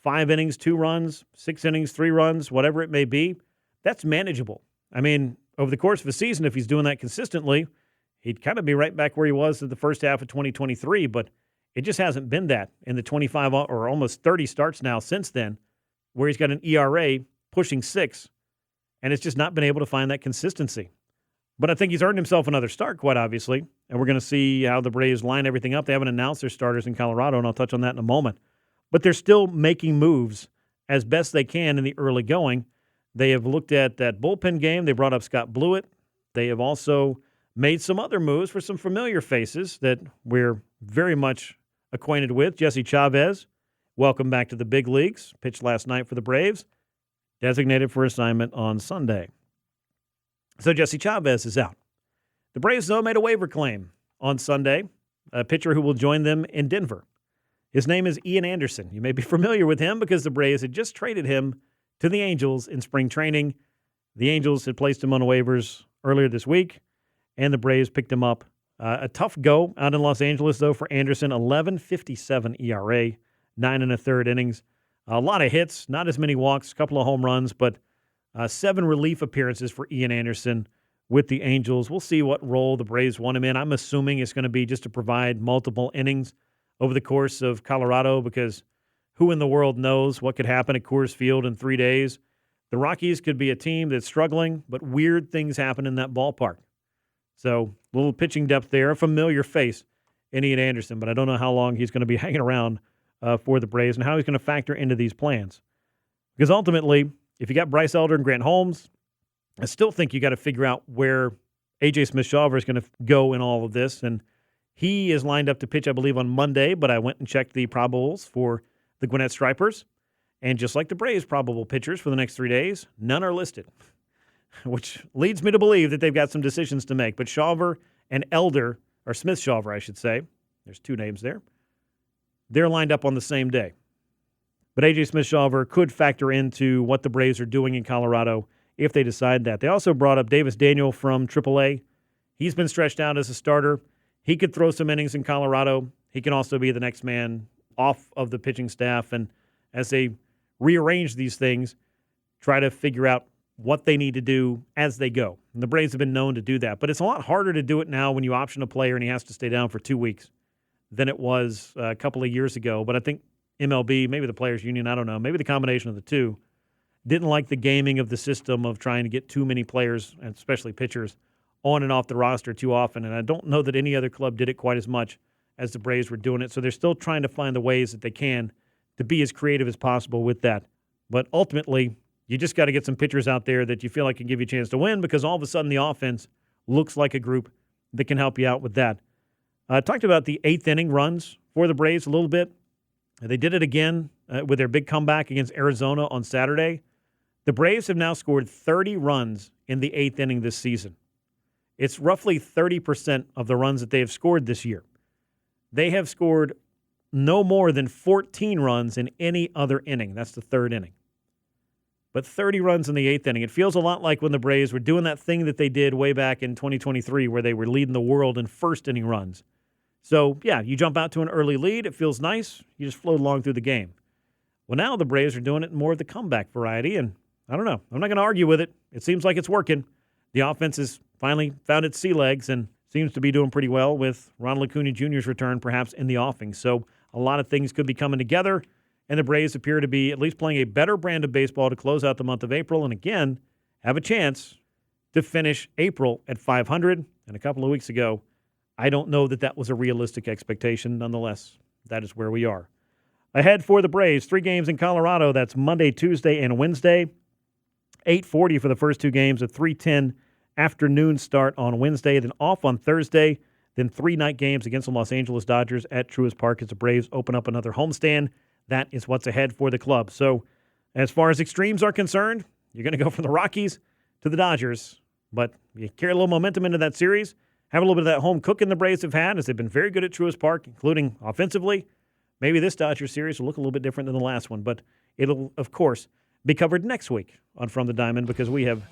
5 innings, 2 runs, 6 innings, 3 runs, whatever it may be, that's manageable. I mean, over the course of a season, if he's doing that consistently, he'd kind of be right back where he was in the first half of 2023, but it just hasn't been that in the 25 or almost 30 starts now since then, where he's got an ERA pushing 6, and it's just not been able to find that consistency. But I think he's earned himself another start, quite obviously, and we're going to see how the Braves line everything up. They haven't announced their starters in Colorado, and I'll touch on that in a moment. But they're still making moves as best they can in the early going. They have looked at that bullpen game. They brought up Scott Blewett. They have also made some other moves for some familiar faces that we're very much acquainted with. Jesse Chavez, welcome back to the big leagues. Pitched last night for the Braves. Designated for assignment on Sunday. So Jesse Chavez is out. The Braves, though, made a waiver claim on Sunday, a pitcher who will join them in Denver. His name is Ian Anderson. You may be familiar with him because the Braves had just traded him to the Angels in spring training. The Angels had placed him on waivers earlier this week, and the Braves picked him up. A tough go out in Los Angeles, though, for Anderson. 11.57 ERA, 9 1/3 innings. A lot of hits, not as many walks, a couple of home runs, but 7 relief appearances for Ian Anderson with the Angels. We'll see what role the Braves want him in. I'm assuming it's going to be just to provide multiple innings over the course of Colorado, because who in the world knows what could happen at Coors Field in 3 days. The Rockies could be a team that's struggling, but weird things happen in that ballpark. So a little pitching depth there, a familiar face in Ian Anderson, but I don't know how long he's going to be hanging around for the Braves and how he's going to factor into these plans. Because ultimately, if you got Bryce Elder and Grant Holmes, I still think you got to figure out where A.J. Smith-Shawver is going to go in all of this. And he is lined up to pitch, I believe, on Monday, but I went and checked the probables for the Gwinnett Stripers. And just like the Braves' probable pitchers for the next 3 days, none are listed, which leads me to believe that they've got some decisions to make. But Shawver and Elder, or Smith-Shawver, I should say, there's 2 names there, they're lined up on the same day. But A.J. Smith-Shawver could factor into what the Braves are doing in Colorado if they decide that. They also brought up Davis Daniel from AAA. He's been stretched out as a starter. He could throw some innings in Colorado. He can also be the next man off of the pitching staff. And as they rearrange these things, try to figure out what they need to do as they go. And the Braves have been known to do that. But it's a lot harder to do it now when you option a player and he has to stay down for 2 weeks than it was a couple of years ago. But I think MLB, maybe the Players Union, I don't know, maybe the combination of the two, didn't like the gaming of the system of trying to get too many players, and especially pitchers, on and off the roster too often. And I don't know that any other club did it quite as much as the Braves were doing it. So they're still trying to find the ways that they can to be as creative as possible with that. But ultimately, you just got to get some pitchers out there that you feel like can give you a chance to win, because all of a sudden the offense looks like a group that can help you out with that. I talked about the 8th inning runs for the Braves a little bit. They did it again with their big comeback against Arizona on Saturday. The Braves have now scored 30 runs in the 8th inning this season. It's roughly 30% of the runs that they have scored this year. They have scored no more than 14 runs in any other inning. That's the third inning. But 30 runs in the eighth inning. It feels a lot like when the Braves were doing that thing that they did way back in 2023 where they were leading the world in first inning runs. So, yeah, you jump out to an early lead. It feels nice. You just float along through the game. Well, now the Braves are doing it more of the comeback variety, and I don't know. I'm not going to argue with it. It seems like it's working. The offense has finally found its sea legs and seems to be doing pretty well with Ronald Acuna Jr.'s return perhaps in the offing. So a lot of things could be coming together, and the Braves appear to be at least playing a better brand of baseball to close out the month of April and, again, have a chance to finish April at 500. And a couple of weeks ago, I don't know that that was a realistic expectation. Nonetheless, that is where we are. Ahead for the Braves, 3 games in Colorado. That's Monday, Tuesday, and Wednesday. 8:40 for the first 2 games, a 3:10 afternoon start on Wednesday, then off on Thursday, then 3 night games against the Los Angeles Dodgers at Truist Park as the Braves open up another homestand. That is what's ahead for the club. So as far as extremes are concerned, you're going to go from the Rockies to the Dodgers, but you carry a little momentum into that series, have a little bit of that home cooking the Braves have had as they've been very good at Truist Park, including offensively. Maybe this Dodgers series will look a little bit different than the last one, but it'll, of course, be covered next week on From the Diamond because we have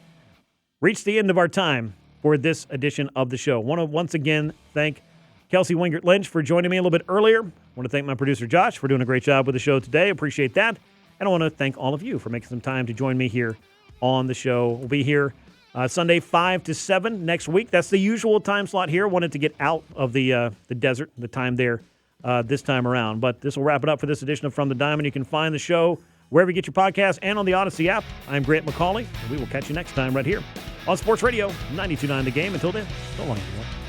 reached the end of our time for this edition of the show. I want to once again thank Kelsey Wingert-Lynch for joining me a little bit earlier. I want to thank my producer, Josh, for doing a great job with the show today. Appreciate that. And I want to thank all of you for making some time to join me here on the show. We'll be here Sunday 5 to 7 next week. That's the usual time slot here. Wanted to get out of the desert, the time there this time around. But this will wrap it up for this edition of From the Diamond. You can find the show wherever you get your podcasts and on the Odyssey app. I'm Grant McAuley, and we will catch you next time right here on Sports Radio 92.9 The Game. Until then, so long, everyone.